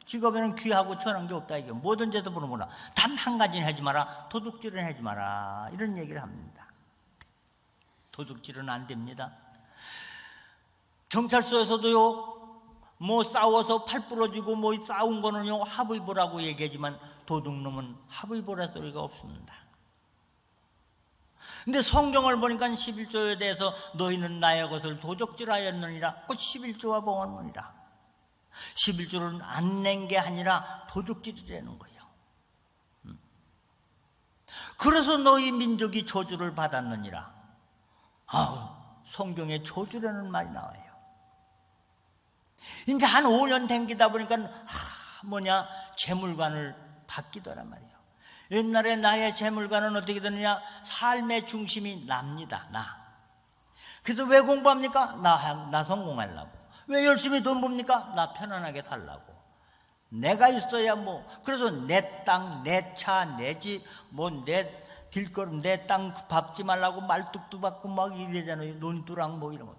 S1: 직업에는 귀하고 천한 게 없다 이게. 뭐든지 해서 벌어먹으라. 단 한 가지는 하지 마라. 도둑질은 하지 마라. 이런 얘기를 합니다. 도둑질은 안 됩니다. 경찰서에서도요, 뭐 싸워서 팔 부러지고 뭐 싸운 거는요 합의보라고 얘기하지만 도둑놈은 합의보라 소리가 없습니다. 근데 성경을 보니까 11조에 대해서 너희는 나의 것을 도적질하였느니라. 곧 11조와 봉헌느니라. 11조는 안 낸 게 아니라 도둑질이라는 거예요. 그래서 너희 민족이 저주를 받았느니라. 성경에 저주라는 말이 나와요. 이제 한 5년 댕기다 보니까 재물관을 바뀌더란 말이에요. 옛날에 나의 재물관은 어떻게 되느냐? 삶의 중심이 납니다. 그래서 왜 공부합니까? 나 성공하려고. 왜 열심히 돈 법니까? 나 편안하게 살라고. 내가 있어야 그래서 내 땅, 내 차, 내 집, 내 길거리, 내 땅 밟지 말라고 말뚝도 받고 막 이러잖아요. 논두랑 이런 거.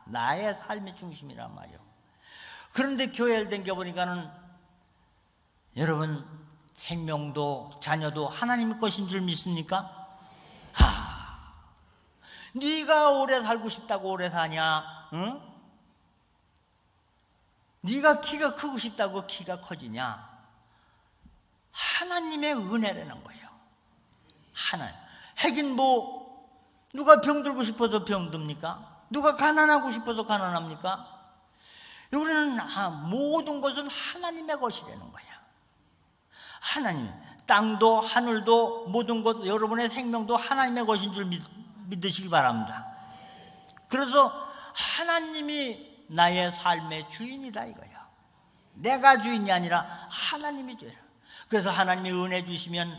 S1: 나의 삶의 중심이란 말이에요. 그런데 교회를 댕겨보니까는 여러분, 생명도 자녀도 하나님 것인 줄 믿습니까? 네가 오래 살고 싶다고 오래 사냐? 응? 네가 키가 크고 싶다고 키가 커지냐? 하나님의 은혜라는 거예요. 하긴 누가 병들고 싶어서 병듭니까? 누가 가난하고 싶어서 가난합니까? 우리는 모든 것은 하나님의 것이라는 거야. 하나님, 땅도 하늘도 모든 것, 여러분의 생명도 하나님의 것인 줄 믿으시기 바랍니다. 그래서 하나님이 나의 삶의 주인이다 이거야. 내가 주인이 아니라 하나님이 주야. 그래서 하나님이 은혜 주시면,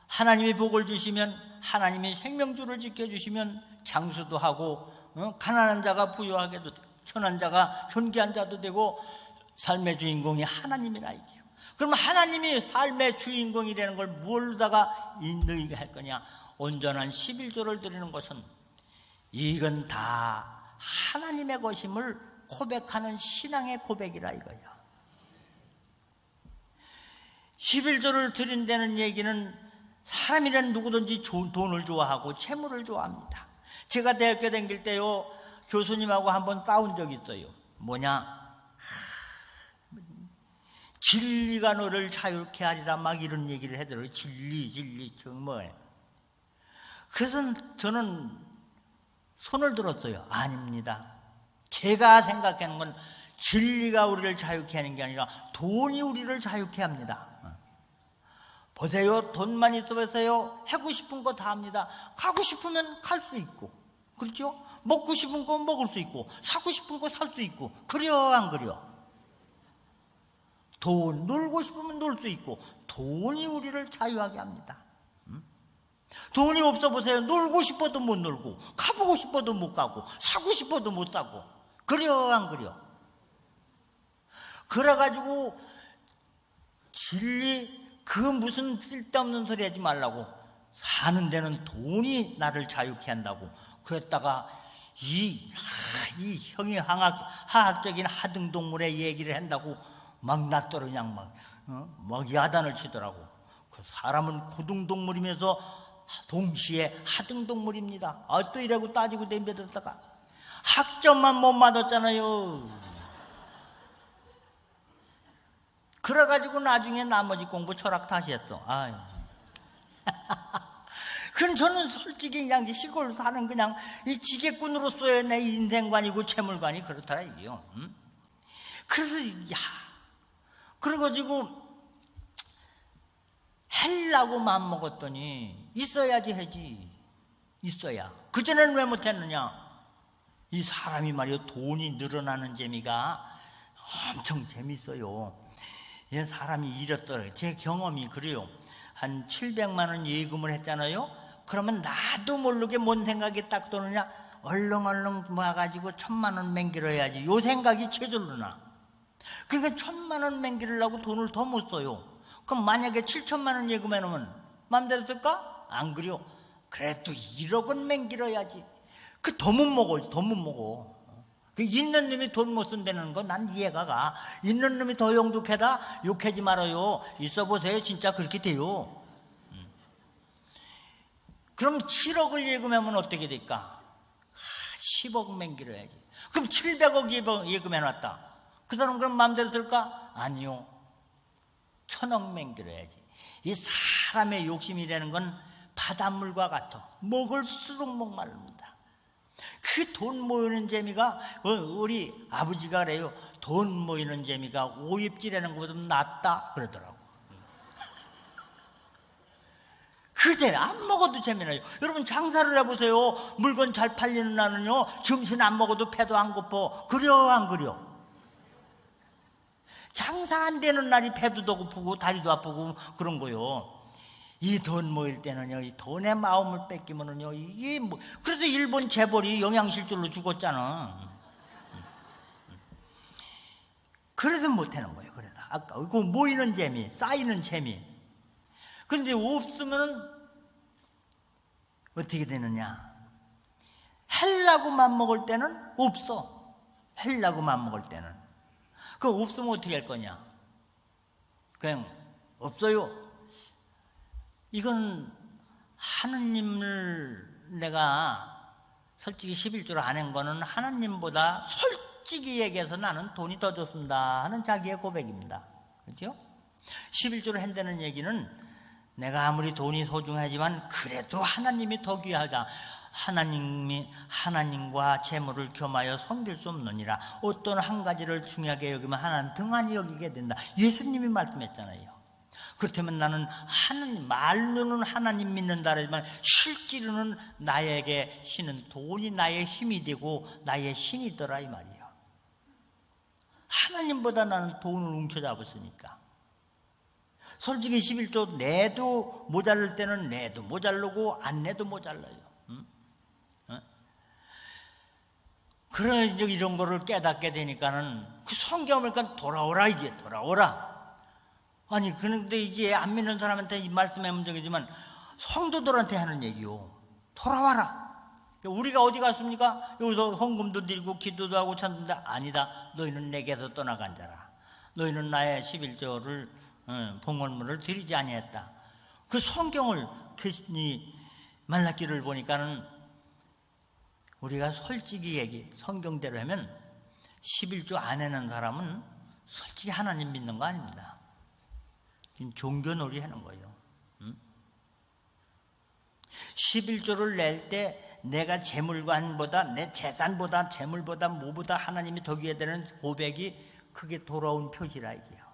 S1: 하나님이 복을 주시면, 하나님이 생명주를 지켜주시면 장수도 하고, 가난한 자가 부유하게도 되고, 천한 자가 존귀한 자도 되고, 삶의 주인공이 하나님이라 이게요. 그럼 하나님이 삶의 주인공이라는 걸 뭘로다가 너희가 할 거냐? 온전한 11조를 드리는 것은 이건 다 하나님의 것임을 고백하는 신앙의 고백이라 이거야. 11조를 드린다는 얘기는 사람이란 누구든지 돈을 좋아하고 재물을 좋아합니다. 제가 대학교 다닐 때요, 교수님하고 한번 싸운 적이 있어요. 진리가 너를 자유케 하리라 막 이런 얘기를 하더라고요. 진리 정말. 그래서 저는 손을 들었어요. 아닙니다. 제가 생각하는 건 진리가 우리를 자유케 하는 게 아니라 돈이 우리를 자유케 합니다. 보세요. 돈만 있어보세요. 하고 싶은 거 다 합니다. 가고 싶으면 갈 수 있고, 그렇죠? 먹고 싶은 거 먹을 수 있고, 사고 싶은 거 살 수 있고, 그려 안 그려? 놀고 싶으면 놀 수 있고, 돈이 우리를 자유하게 합니다. 돈이 없어 보세요. 놀고 싶어도 못 놀고, 가보고 싶어도 못 가고, 사고 싶어도 못 사고, 그려 안 그려? 그래가지고 진리, 무슨 쓸데없는 소리 하지 말라고. 사는 데는 돈이 나를 자유케 한다고. 그랬다가 이 형이 화학적인 하등동물의 얘기를 한다고 막 낯설어 그냥 막 야단을 치더라고. 그 사람은 고등동물이면서 동시에 하등동물입니다. 또 이라고 따지고 덤벼들다가 학점만 못 맞았잖아요. 그래가지고 나중에 나머지 공부 철학 다시 했어. 그럼 저는 솔직히 그냥 시골 사는 그냥 이 지게꾼으로서의 내 인생관이고 채물관이 그렇더라 이게요. 그래서 그래가지고 하려고 마음먹었더니 있어야지 하지. 있어야. 그전에는 왜 못했느냐? 이 사람이 말이요, 돈이 늘어나는 재미가 엄청 재밌어요. 이 사람이 이랬더래요. 제 경험이 그래요. 한 700만 원 예금을 했잖아요. 그러면 나도 모르게 뭔 생각이 딱 도느냐? 얼렁얼렁 모아가지고 1000만 원 맹길어야지. 요 생각이 최절로 나. 그러니까 1000만 원 맹기르려고 돈을 더 못 써요. 그럼 만약에 7천만 원 예금해놓으면 마음대로 쓸까? 안 그래요. 그래도 1억은 맹길어야지. 그 더 못 먹어. 그 있는 놈이 돈 못 쓴다는 건 난 이해가 가. 있는 놈이 더 용독해다 욕하지 말아요. 있어 보세요. 진짜 그렇게 돼요. 그럼 7억을 예금하면 어떻게 될까? 10억 맹길어야지. 그럼 700억 예금해놨다. 그 사람 그럼 마음대로 쓸까? 아니요. 1000억 맹길어야지. 이 사람의 욕심이라는 건 바닷물과 같아. 먹을수록 목마릅니다. 그 돈 모이는 재미가, 우리 아버지가 그래요. 돈 모이는 재미가 오입질하는 것보다 낫다 그러더라고. 그래, 안 먹어도 재미나요. 여러분 장사를 해보세요. 물건 잘 팔리는 날은요, 점심 안 먹어도 배도 안 고파. 그려 안 그려? 장사 안 되는 날이 배도 더 고프고 다리도 아프고 그런 거요. 이 돈 모일 때는요, 이 돈의 마음을 뺏기면은요, 이게 뭐, 그래서 일본 재벌이 영양실조로 죽었잖아. 그래서 못하는 거예요. 그래서 아까 그 모이는 재미, 쌓이는 재미. 그런데 없으면은 어떻게 되느냐? 하려고만 먹을 때는 없어. 하려고만 먹을 때는. 그럼 없으면 어떻게 할 거냐? 그냥 없어요. 이건 하느님을 내가 솔직히 11조를 안 한 거는 하나님보다 솔직히 얘기해서 나는 돈이 더 좋습니다 하는 자기의 고백입니다. 그렇죠? 11조를 한다는 얘기는 내가 아무리 돈이 소중하지만 그래도 하나님이 더 귀하다. 하나님과 재물을 겸하여 섬길 수 없느니라. 어떤 한 가지를 중요하게 여기면 하나는 등한히 여기게 된다. 예수님이 말씀했잖아요. 그렇다면 나는 하나님, 말로는 하나님 믿는다 하지만 실제로는 나에게 신은 돈이 나의 힘이 되고 나의 신이더라 이 말이에요. 하나님보다 나는 돈을 움켜잡았으니까. 솔직히 11조 내도 모자랄 때는 내도 모자르고 안 내도 모자라요. 그런 이런 거를 깨닫게 되니까는 그 성경을 보니까 돌아오라, 이제 돌아오라. 아니 그런데 이제 안 믿는 사람한테 이 말씀해본 적이지만 성도들한테 하는 얘기요. 돌아와라. 우리가 어디 갔습니까? 여기서 헌금도 드리고 기도도 하고 찾는데 아니다. 너희는 내게서 떠나간 자라. 너희는 나의 11조를 봉헌물을 드리지 아니했다. 그 성경을 교수님 말라기를 보니까는 우리가 솔직히 얘기 성경대로 하면 11조 안 하는 사람은 솔직히 하나님 믿는 거 아닙니다. 종교놀이 하는 거예요. 11조를 낼 때 내가 재물관보다 내 재산보다 재물보다 뭐보다 하나님이 더 귀해야 되는 고백이 그게 돌아온 표시라 이게요.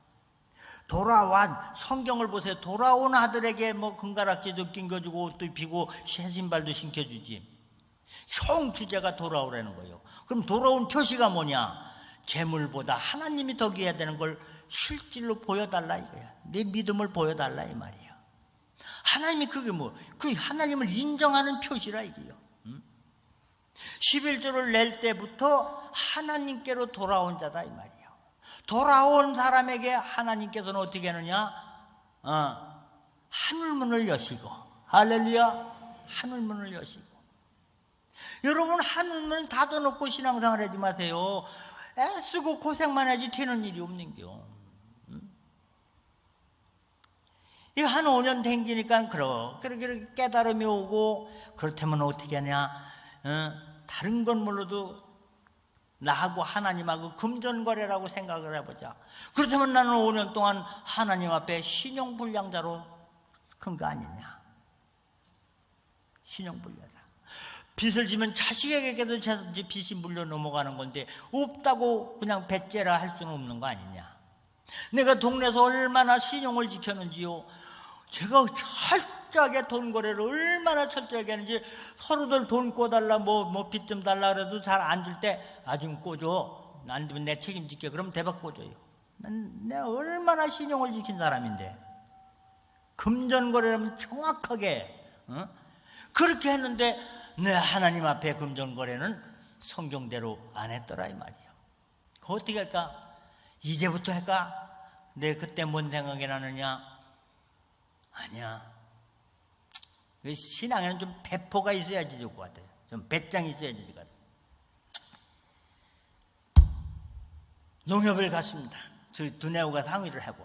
S1: 돌아와 성경을 보세요. 돌아온 아들에게 뭐 금가락지도 낑겨주고 옷도 입히고 새 신발도 신겨주지. 총 주제가 돌아오라는 거예요. 그럼 돌아온 표시가 뭐냐? 재물보다 하나님이 더 귀해야 되는 걸 실질로 보여달라 이거야. 내 믿음을 보여달라 이 말이야. 하나님이 그게 그 하나님을 인정하는 표시라 이게요. 11조를 낼 때부터 하나님께로 돌아온 자다 이 말이에요. 돌아온 사람에게 하나님께서는 어떻게 하느냐? 하늘문을 여시고, 할렐루야, 하늘문을 여시고. 여러분 하늘문 닫아놓고 신앙생활 하지 마세요. 애쓰고 고생만 하지 되는 일이 없는겨. 이거 한 5년 댕기니까 그렇게 깨달음이 오고, 그렇다면 어떻게 하냐? 다른 건 몰라도 나하고 하나님하고 금전거래라고 생각을 해보자. 그렇다면 나는 5년 동안 하나님 앞에 신용불량자로 큰 거 아니냐? 신용불량자. 빚을 지면 자식에게도 빚이 물려 넘어가는 건데 없다고 그냥 배째라 할 수는 없는 거 아니냐? 내가 동네에서 얼마나 신용을 지켰는지요. 제가 철저하게 돈 거래를 얼마나 철저하게 하는지, 서로들 돈 꿔달라 뭐 빚 좀 달라 그래도 잘 안 줄 때 좀 꿔줘. 안 되면 내 책임질게. 그럼 대박 꿔줘요. 내가 얼마나 신용을 지킨 사람인데. 금전거래라면 정확하게 그렇게 했는데 내 하나님 앞에 금전거래는 성경대로 안 했더라 이 말이에요. 그거 어떻게 할까? 이제부터 할까? 내 그때 뭔 생각이 나느냐? 아니야. 신앙에는 좀 배포가 있어야지 좋을 것 같아요. 좀 배짱이 있어야지 좋을 것 같아요. 농협을 갔습니다. 저희 두뇌우가 상의를 하고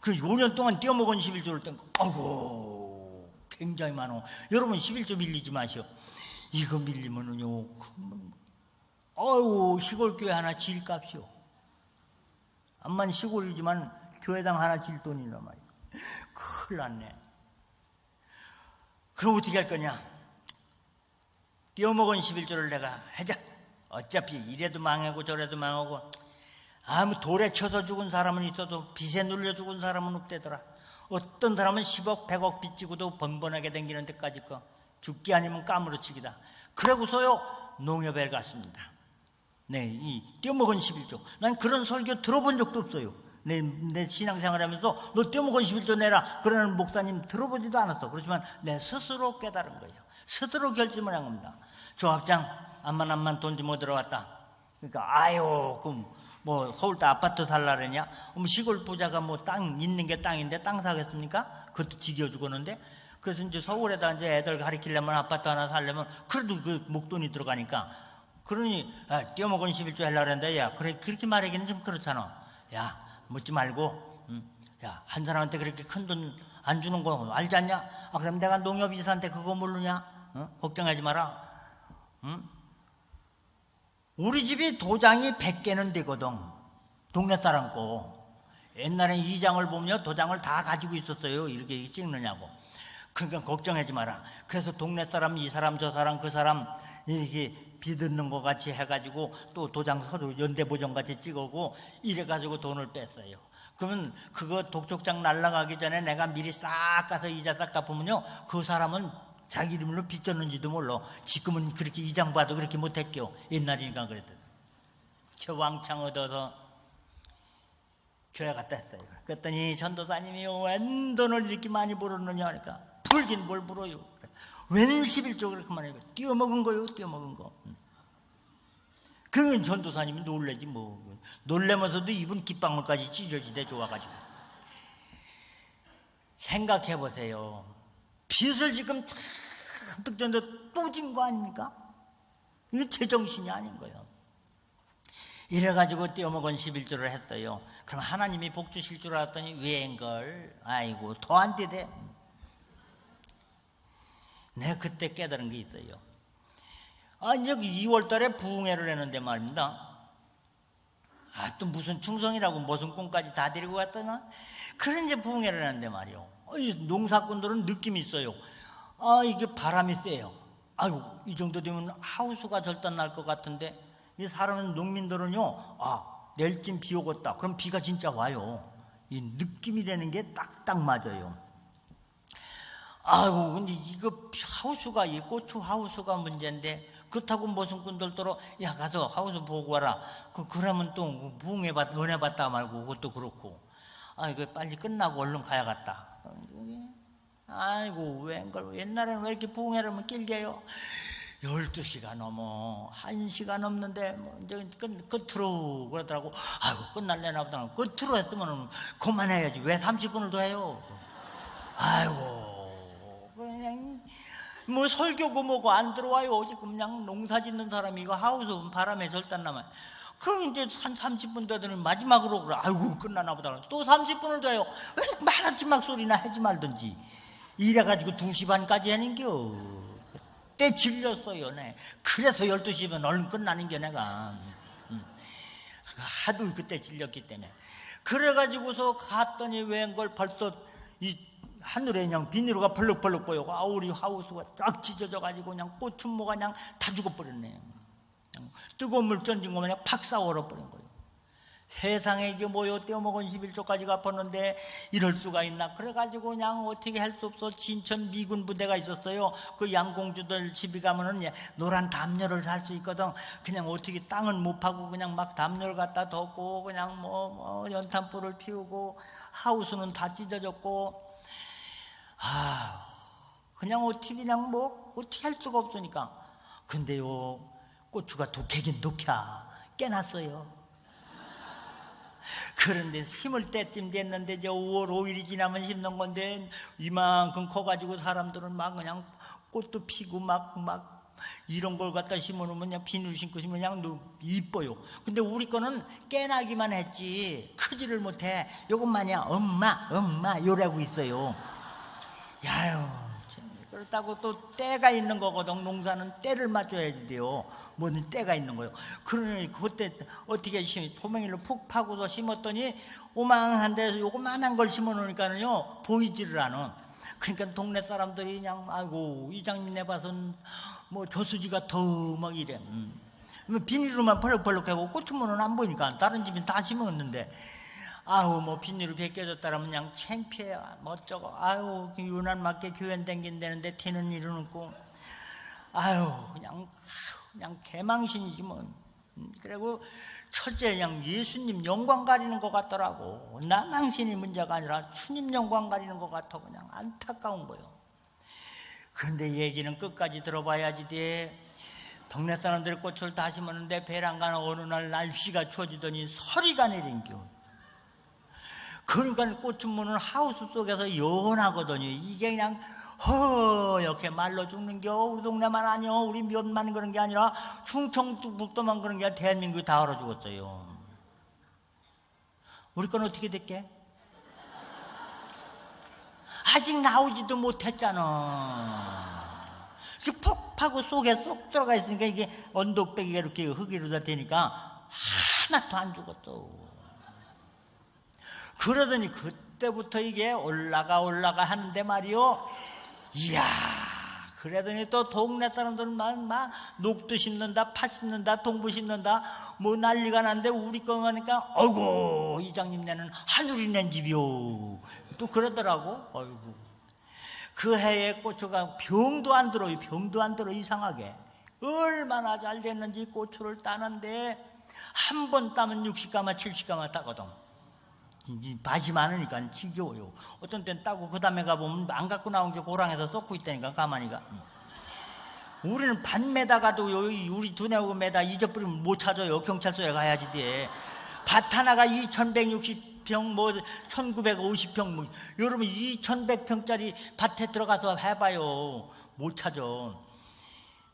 S1: 그 5년 동안 떼어먹은 11조를 뗀 거. 아이고 굉장히 많어. 여러분 11조 밀리지 마시오. 이거 밀리면은요, 아이고 시골교회 하나 질 값이요. 암만 시골이지만 교회당 하나 질 돈이란 말이에요. 큰일 났네. 그럼 어떻게 할 거냐? 떼어먹은 11조를 내가 하자. 어차피 이래도 망하고 저래도 망하고, 돌에 쳐서 죽은 사람은 있어도 빚에 눌려 죽은 사람은 없대더라. 어떤 사람은 10억 100억 빚지고도 번번하게 댕기는 데까지 거 죽기 아니면 까무러치기다. 그러고서요 농협에 갔습니다. 네, 이 떼먹은 11조. 난 그런 설교 들어본 적도 없어요. 내 신앙생활하면서 너 떼먹은 11조 내라 그러는 목사님 들어보지도 않았어. 그렇지만 내 스스로 깨달은 거예요. 스스로 결심을 한 겁니다. 조합장 암만 돈 좀 들어왔다. 그러니까 아유 뭐 서울대 아파트 살라느냐? 시골 부자가 뭐 땅 있는 게 땅인데 땅 사겠습니까? 그것도 지겨 죽었는데. 그래서 이제 서울에다 이제 애들 가리키려면 아파트 하나 살려면 그래도 그 목돈이 들어가니까. 그러니 떼먹은 11조 하려고 그랬는데 야 그래 그렇게 말하기는 좀 그렇잖아. 야 묻지 말고 야 한 사람한테 그렇게 큰 돈 안 주는 거 알지 않냐? 그럼 내가 농협이사한테 그거 모르냐? 걱정하지 마라. 우리 집이 도장이 100개는 되거든. 동네 사람 거. 옛날에 이장을 보면 도장을 다 가지고 있었어요. 이렇게 찍느냐고. 그러니까 걱정하지 마라. 그래서 동네 사람 이 사람 저 사람 그 사람 이렇게 비듣는 것 같이 해가지고 또 도장 서로 연대보정 같이 찍어고 이래가지고 돈을 뺐어요. 그러면 그거 독촉장 날라가기 전에 내가 미리 싹 가서 이자 싹 갚으면요 그 사람은 자기 이름으로 빚졌는지도 몰라. 지금은 그렇게 이장 봐도 그렇게 못했겨. 옛날이니까 그랬대. 저 왕창 얻어서 교회 갔다 했어요. 그랬더니 전도사님이 웬 돈을 이렇게 많이 벌었느냐 하니까 벌긴 뭘 벌어요. 웬 11조 그렇게 많이 벌어요. 띄어먹은 거요. 띄어먹은 거. 그러면 전도사님이 놀래지 뭐. 놀래면서도 입은 깃방울까지 찢어지대 좋아가지고. 생각해 보세요. 빚을 지금 잔뜩 졌는데 또 진 거 아닙니까? 이게 제정신이 아닌 거예요. 이래가지고 떼어먹은 11조를 했어요. 그럼 하나님이 복 주실 줄 알았더니 왜인걸? 아이고 더 안 되대. 내가 그때 깨달은 게 있어요. 이제 2월 달에 부흥회를 했는데 말입니다. 또 무슨 충성이라고 무슨 꿈까지 다 데리고 갔더나? 그런 이제 부흥회를 했는데 말이요. 농사꾼들은 느낌이 있어요. 이게 바람이 세요. 아유, 이 정도 되면 하우스가 절단 날 것 같은데, 이 사람은 농민들은요, 내일쯤 비 오겠다. 그럼 비가 진짜 와요. 이 느낌이 되는 게 딱딱 맞아요. 아이고, 근데 이거 하우스가, 이 고추 하우스가 문제인데, 그렇다고 무슨 꾼들더러, 야, 가서 하우스 보고 와라. 그러면 또 부흥회 은혜 받다 말고, 그것도 그렇고. 이거 빨리 끝나고 얼른 가야겠다. 아이고, 웬걸, 옛날에는 왜 이렇게 부흥회를 하면 길게 해요? 12시가 넘어. 1시간 넘는데, 뭐, 이제 끝으로 그러더라고. 아이고, 끝날래나 보다. 끝으로 했으면 그만해야지. 왜 30분을 더 해요? 아이고, 그냥, 뭐 설교고 뭐고 안 들어와요. 지금 그냥 농사 짓는 사람이 이거 하우스 바람에 절단 나면. 그럼 이제 한 30분 되더니 마지막으로 그래. 아이고, 끝나나 보다. 또 30분을 더 해요. 왜 마지막 소리나 하지 말든지. 이래가지고 2시 반까지 하는겨. 때 질렸어요. 네. 그래서 12시면 얼른 끝나는겨 내가. 하도 그때 질렸기 때문에. 그래가지고서 갔더니 웬걸 벌써 이 하늘에 그냥 비닐로가 벌럭벌럭 보이고 우리 하우스가 쫙 찢어져가지고 그냥 꽃춘모가 그냥 다 죽어버렸네. 뜨거운 물 던진 거 그냥 팍 싸워버린 거예요. 세상에 이게 뭐요? 떼어먹은 11조까지 갚았는데 이럴 수가 있나? 그래가지고 그냥 어떻게 할 수 없어. 진천 미군 부대가 있었어요. 그 양공주들 집에 가면은 노란 담요를 살 수 있거든. 그냥 어떻게 땅을 못 파고 그냥 막 담요를 갖다 덮고 그냥 뭐 연탄불을 피우고 하우스는 다 찢어졌고 그냥 어떻게 그냥 뭐 어떻게 할 수가 없으니까. 근데요 고추가 독해긴 독해. 깨났어요. 그런데 심을 때쯤 됐는데 이제 5월 5일이 지나면 심는 건데 이만큼 커가지고 사람들은 막 그냥 꽃도 피고 막 이런 걸 갖다 심어놓으면 그냥 비누 심고 심으면 그냥 이뻐요. 근데 우리 거는 깨나기만 했지 크지를 못해. 요것만이야. 엄마 요라고 있어요. 야유, 그렇다고 또 때가 있는 거거든. 농사는 때를 맞춰야 돼요. 뭐는 때가 있는 거예요. 그러니 그때 어떻게 토맹이를 푹 파고서 심었더니 오망한데 요거만한 걸 심어놓으니까는요 보이지를 않아. 그러니까 동네 사람들이 그냥 아이고 이장님네 봐선 뭐 저수지가 더 막 이래. 비닐로만 벌럭벌럭하고 고추문은 안 보이니까 다른 집은 다 심었는데 아우 뭐 빈일을 벗겨졌다라면 그냥 창피해. 뭐 어쩌고 아유 유난 맞게 교회 댕긴다는데 되는 일은 없고 아유 그냥 개망신이지 뭐. 그리고 첫째 그냥 예수님 영광 가리는 것 같더라고. 나 망신이 문제가 아니라 주님 영광 가리는 것 같아. 그냥 안타까운 거요. 그런데 얘기는 끝까지 들어봐야지 돼. 동네 사람들이 꽃을 다 심었는데 배란가는 어느 날 날씨가 추워지더니 서리가 내린겨. 그러니까 꽃은 무는 하우스 속에서 연하거든요. 이게 그냥 허옇게 말로 죽는겨. 우리 동네만 아니요, 우리 몇만 그런 게 아니라 충청북도만 그런 게 아니라 대한민국이 다 얼어 죽었어요. 우리 건 어떻게 됐게? 아직 나오지도 못했잖아. 이렇게 폭파고 속에 쏙 들어가 있으니까 이게 언덕배기가 이렇게 흙이로 되니까 하나도 안 죽었어. 그러더니 그때부터 이게 올라가 하는데 말이요. 이야, 그러더니 또 동네 사람들은 막 녹두 심는다, 팥 심는다, 동부 심는다, 뭐 난리가 났는데 우리 거 하니까 어이구 이장님 네는 하늘이 낸 집이요. 또 그러더라고. 어이구. 그 해에 고추가 병도 안 들어 이상하게. 얼마나 잘 됐는지 고추를 따는데 한 번 따면 60가마 70가마 따거든. 밭이 많으니까 지겨워요. 어떤 때는 따고 그 다음에 가보면 안 갖고 나온 게 고랑에서 쏟고 있다니까 가만히가. 우리는 밭 매다가도 우리 두뇌하고 매다 잊어버리면 못 찾아요. 경찰서에 가야지 돼. 밭 하나가 2160평 뭐 1950평 뭐 여러분 2100평짜리 밭에 들어가서 해봐요. 못 찾아.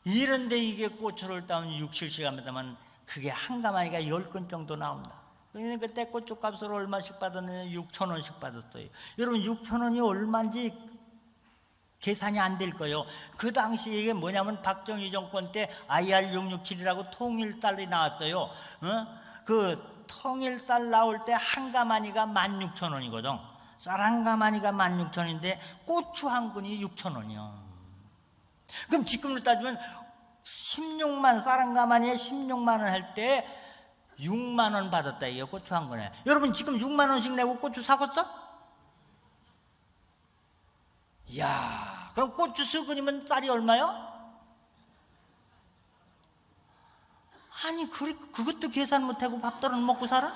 S1: 이런데 이게 고추를 따면 6, 7시간 하면 그게 한 가마니가 10건 정도 나온다. 그때 고추 값을 얼마씩 받았느냐? 6,000원씩 받았어요. 여러분 6,000원이 얼마인지 계산이 안 될 거예요. 그 당시에 이게 뭐냐면 박정희 정권 때 IR667이라고 통일달이 나왔어요. 그 통일달 나올 때 한 가마니가 16,000원이거든. 쌀 한 가마니가 16,000원인데 고추 한 근이 6,000원이야. 그럼 지금으로 따지면 16만 쌀 한 가마니에 16만 원 할 때 6만 원 받았다 이게 고추 한 건에. 여러분 지금 6만 원씩 내고 고추 사겠어? 이야, 그럼 고추 서근이면 쌀이 얼마요? 아니 그것도 계산 못하고 밥도는 먹고 살아?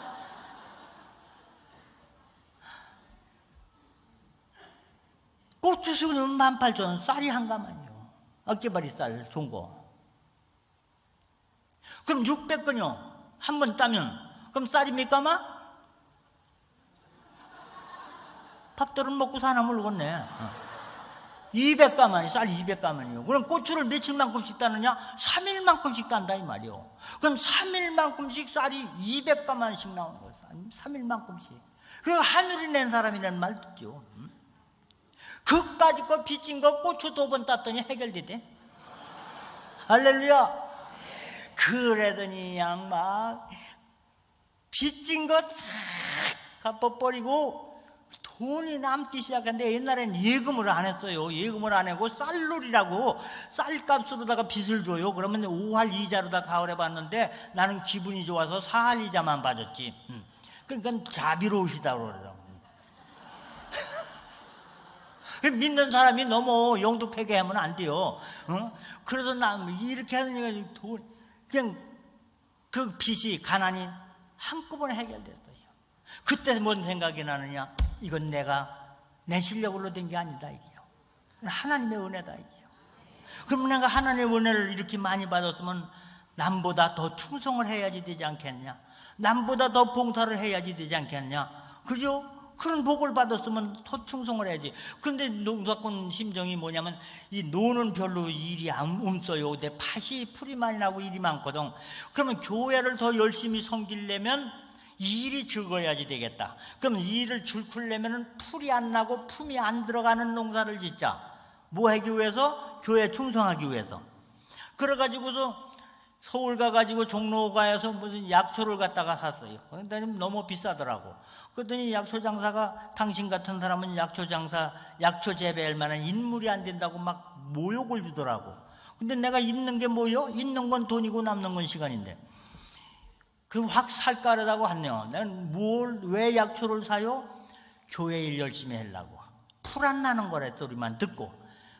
S1: 고추 서근이면 18,000원, 쌀이 한 가마니요. 어깨발이 쌀 좋은 거. 그럼 600건이요. 한 번 따면 그럼 쌀이 몇 가마? 밥들은 먹고 사나 모르겠네. 200가마니 쌀 200가마니요. 그럼 고추를 며칠만큼씩 따느냐? 3일만큼씩 딴다 이 말이요. 그럼 3일만큼씩 쌀이 200가마씩 나오는 거예요. 3일만큼씩. 그리고 하늘이 낸 사람이라는 말 듣죠. 그까짓 거 빚진 거 고추 2번 땄더니 해결되대. 할렐루야. 그러더니 막 빚진 거 싹 갚아버리고 돈이 남기 시작했는데 옛날엔 예금을 안 했어요. 예금을 안 하고 쌀놀이라고 쌀값으로다가 빚을 줘요. 그러면 5할 이자로다 가을에 받는데 나는 기분이 좋아서 4할 이자만 받았지. 그러니까 자비로우시다고 그러더라고요. 믿는 사람이 너무 영득하게 하면 안 돼요. 그래서 나 이렇게 하는 돈 그냥 그 빚이 가난이 한꺼번에 해결됐어요. 그때 뭔 생각이 나느냐? 이건 내가 내 실력으로 된 게 아니다 이게요. 하나님의 은혜다 이게요. 그럼 내가 하나님의 은혜를 이렇게 많이 받았으면 남보다 더 충성을 해야지 되지 않겠냐? 남보다 더 봉사를 해야지 되지 않겠냐? 그죠? 그런 복을 받았으면 더 충성을 해야지. 근데 농사꾼 심정이 뭐냐면 이 노는 별로 일이 없어요. 근데 풀이 많이 나고 일이 많거든. 그러면 교회를 더 열심히 섬기려면 일이 적어야지 되겠다. 그럼 일을 줄풀려면 풀이 안 나고 품이 안 들어가는 농사를 짓자. 뭐 하기 위해서? 교회에 충성하기 위해서. 그래가지고서 서울 가가지고 종로가에서 무슨 약초를 갖다가 샀어요. 그런데 너무 비싸더라고. 그랬더니 약초 장사가 당신 같은 사람은 약초 재배할 만한 인물이 안 된다고 막 모욕을 주더라고. 근데 내가 있는 게 뭐요? 있는 건 돈이고 남는 건 시간인데. 그 확 살까 하다고 하네요. 난 왜 약초를 사요? 교회 일 열심히 하려고. 풀 안 나는 거래 소리만 듣고.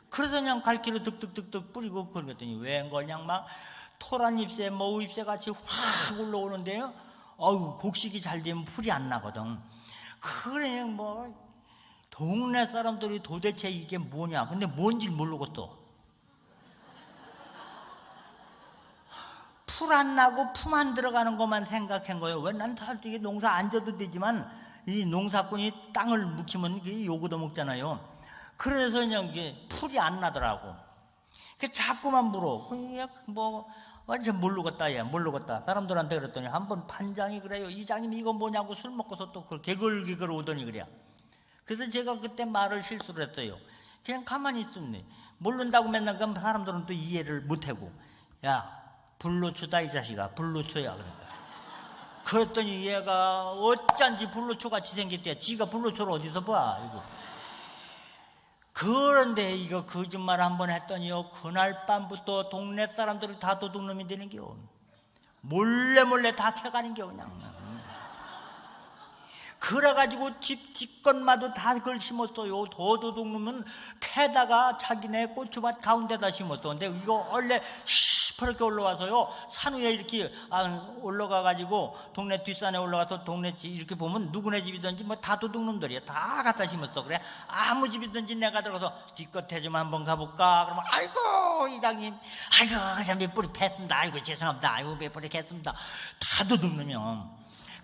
S1: 그래서 그냥 갈기로 득득득득 뿌리고 그러더니 왜 그냥 막 토란잎새, 머우잎새 같이 확 올라오는데요. 곡식이 잘 되면 풀이 안 나거든. 그래 뭐 동네 사람들이 도대체 이게 뭐냐. 근데 뭔지 모르고 또. 풀 안 나고 품 안 들어가는 것만 생각한 거예요. 왜 난 솔직히 농사 안 져도 되지만 이 농사꾼이 땅을 묵히면 요구도 먹잖아요. 그래서 그냥 이게 풀이 안 나더라고. 그 자꾸만 물어. 그냥 뭐 완전 모르겠다, 야 모르겠다. 사람들한테 그랬더니 한번 반장이 그래요. 이장님 이거 뭐냐고 술 먹고서 또 그 개걸개걸 오더니 그래요. 그래서 제가 그때 말을 실수를 했어요. 그냥 가만히 있었네. 모른다고 맨날 그럼 사람들은 또 이해를 못하고, 야 불로초다 이 자식아, 불로초야. 그러니까. 그랬더니 얘가 어쩐지 불로초같이 생겼대. 지가 불로초를 어디서 봐 이거. 그런데 이거 거짓말 한번 했더니요, 그날 밤부터 동네 사람들이 다 도둑놈이 되는겨. 몰래 다 캐가는겨 그냥. 그래가지고 집 뒷건마도 다 그걸 심었어요. 도둑놈은 캐다가 자기네 고추밭 가운데다 심었어. 근데 이거 원래 시퍼렇게 올라와서요, 산 위에 이렇게 올라가가지고 동네 뒷산에 올라가서 동네 집 이렇게 보면 누구네 집이든지 뭐 다 도둑놈들이야. 다 갖다 심었어. 그래 아무 집이든지 내가 들어가서 뒷겉에 좀 한번 가볼까 그러면 아이고 이장님, 아이고 참 몇 뿌리 팼습니다. 아이고 죄송합니다. 아이고 몇 뿌리 팼습니다. 다 도둑놈이야.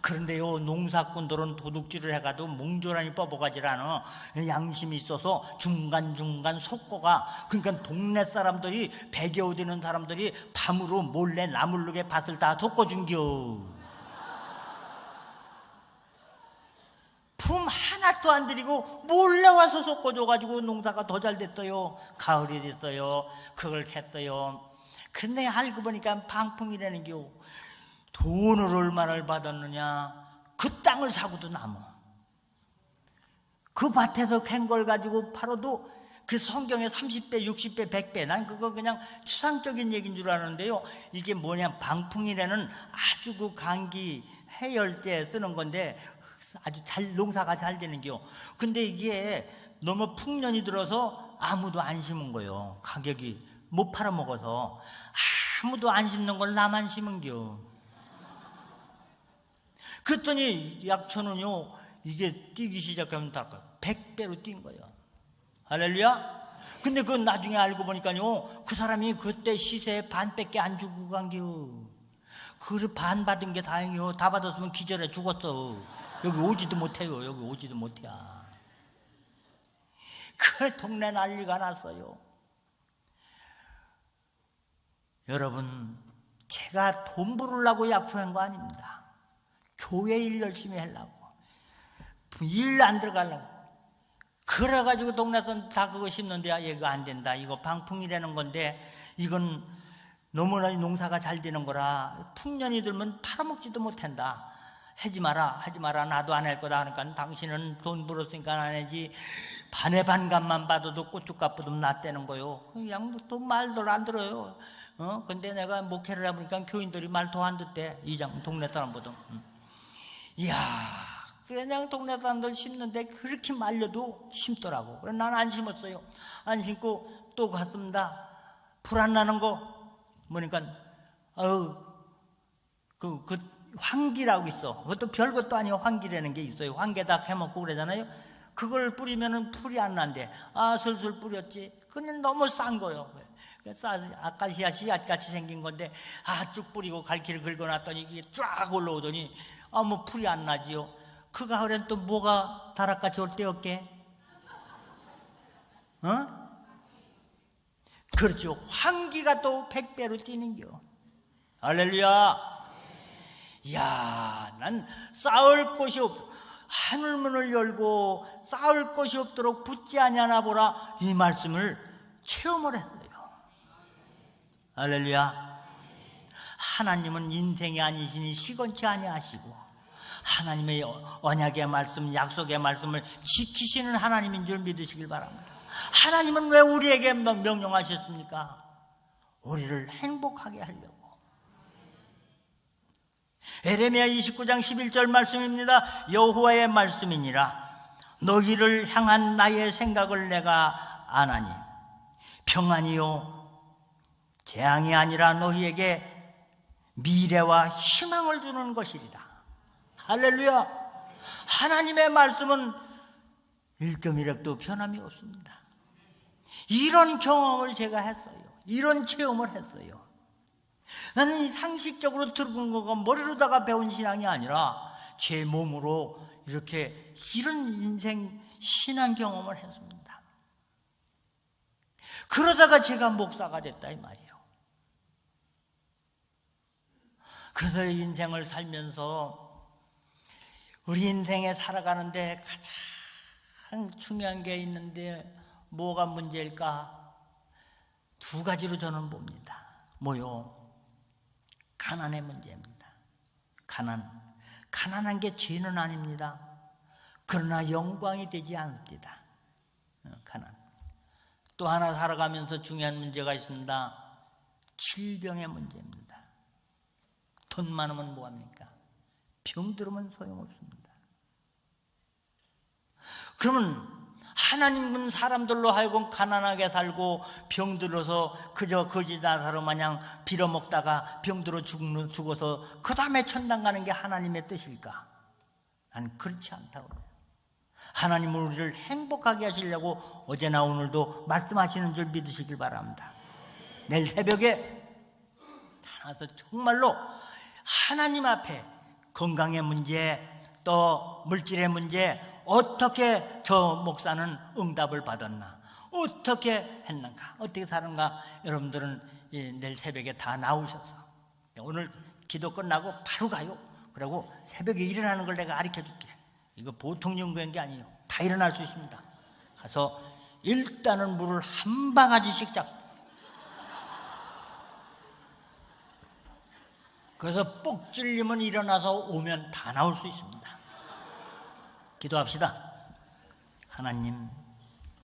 S1: 그런데요, 농사꾼들은 도둑질을 해가도 몽졸하니 뻗어가질 않아. 양심이 있어서 중간중간 속고가, 그러니까 동네 사람들이 100여 되는 사람들이 밤으로 몰래 나물르게 밭을 다 덮어준겨. 품 하나도 안 들이고 몰래 와서 섞어줘가지고 농사가 더 잘 됐어요. 가을이 됐어요. 그걸 캤어요. 근데 알고 보니까 방풍이라는겨. 돈을 얼마를 받았느냐. 그 땅을 사고도 남어. 그 밭에서 캔 걸 가지고 팔아도 그 성경에 30배, 60배, 100배. 난 그거 그냥 추상적인 얘기인 줄 아는데요. 이게 뭐냐, 방풍이라는 아주 그 감기 해열 때 쓰는 건데 아주 농사가 잘 되는겨. 근데 이게 너무 풍년이 들어서 아무도 안 심은 거예요. 가격이 못 팔아먹어서 아무도 안 심는 걸 나만 심은겨. 그랬더니 약초는요, 이게 뛰기 시작하면 다 100배로 뛴 거예요. 할렐루야. 근데 그 나중에 알고 보니까요, 그 사람이 그때 시세에 반밖에 안 주고 간겨. 그 반 받은 게 다행이요. 다 받았으면 기절해 죽었어. 여기 오지도 못해요. 여기 오지도 못해. 그 동네 난리가 났어요. 여러분, 제가 돈 벌으려고 약초한 거 아닙니다. 교회 일 열심히 하려고, 일 안 들어가려고. 그래가지고 동네에서 다 그거 심는데, 이거 안 된다. 이거 방풍이라는 건데, 이건 너무나 농사가 잘 되는 거라 풍년이 들면 팔아먹지도 못한다. 하지 마라, 하지 마라. 나도 안 할 거다. 하니까 당신은 돈 벌었으니까 안 하지. 반의 반값만 받아도 고춧값보다 낫다는 거요. 그냥 또 말도 안 들어요. 근데 내가 목회를 해보니까 교인들이 말 더 안 듣대. 이장 동네 사람보다. 이야, 그냥 동네 사람들 심는데 그렇게 말려도 심더라고. 그래서 난 안 심었어요. 안 심고 또 갔습니다. 불 안 나는 거 뭐니까 그 황기라고 있어. 그것도 별것도 아니고 황기라는 게 있어요. 황게다 캐먹고 그러잖아요. 그걸 뿌리면은 풀이 안 난대. 슬슬 뿌렸지. 그냥 너무 싼 거요. 아카시아 씨앗같이 생긴 건데 쭉 뿌리고 갈퀴를 긁어놨더니 이게 쫙 올라오더니 뭐 풀이 안 나지요. 그 가을엔 또 뭐가 다락같이 올 때였게? 그렇죠. 황기가 또 100배로 뛰는겨. 할렐루야. 이야, 난 쌓을 곳이 하늘문을 열고 쌓을 곳이 없도록 붙지 아니하나 보라, 이 말씀을 체험을 했어요. 할렐루야. 하나님은 인생이 아니시니 시건치 아니하시고 하나님의 언약의 말씀, 약속의 말씀을 지키시는 하나님인 줄 믿으시길 바랍니다. 하나님은 왜 우리에게 명령하셨습니까? 우리를 행복하게 하려고. 에레미야 29장 11절 말씀입니다. 여호와의 말씀이니라. 너희를 향한 나의 생각을 내가 아나니 평안이요 재앙이 아니라 너희에게 미래와 희망을 주는 것이리라. 할렐루야. 하나님의 말씀은 1.1핵도 변함이 없습니다. 이런 경험을 제가 했어요. 이런 체험을 했어요. 나는 이 상식적으로 들은 거가 머리로다가 배운 신앙이 아니라 제 몸으로 이렇게 이런 인생 신앙 경험을 했습니다. 그러다가 제가 목사가 됐다 이 말이에요. 그래서 인생을 살면서 우리 인생에 살아가는데 가장 중요한 게 있는데 뭐가 문제일까? 두 가지로 저는 봅니다. 뭐요? 가난의 문제입니다. 가난한 게 죄는 아닙니다. 그러나 영광이 되지 않습니다. 가난. 또 하나 살아가면서 중요한 문제가 있습니다. 질병의 문제입니다. 돈 많으면 뭐합니까? 병 들으면 소용없습니다. 그러면 하나님은 사람들로 하여금 가난하게 살고 병 들어서 그저 거지나사로 마냥 빌어먹다가 병 들어 죽어서 그 다음에 천당 가는 게 하나님의 뜻일까? 난 그렇지 않다고 그래요. 하나님은 우리를 행복하게 하시려고 어제나 오늘도 말씀하시는 줄 믿으시길 바랍니다. 내일 새벽에 나와서 정말로 하나님 앞에 건강의 문제 또 물질의 문제 어떻게 저 목사는 응답을 받았나 어떻게 했는가 어떻게 사는가 여러분들은 내일 새벽에 다 나오셔서 오늘 기도 끝나고 바로 가요. 그리고 새벽에 일어나는 걸 내가 가르쳐 줄게. 이거 보통 연구한 게 아니에요. 다 일어날 수 있습니다. 가서 일단은 물을 한 바가지씩 잡고 그래서 뻑 찔리면 일어나서 오면 다 나올 수 있습니다. 기도합시다. 하나님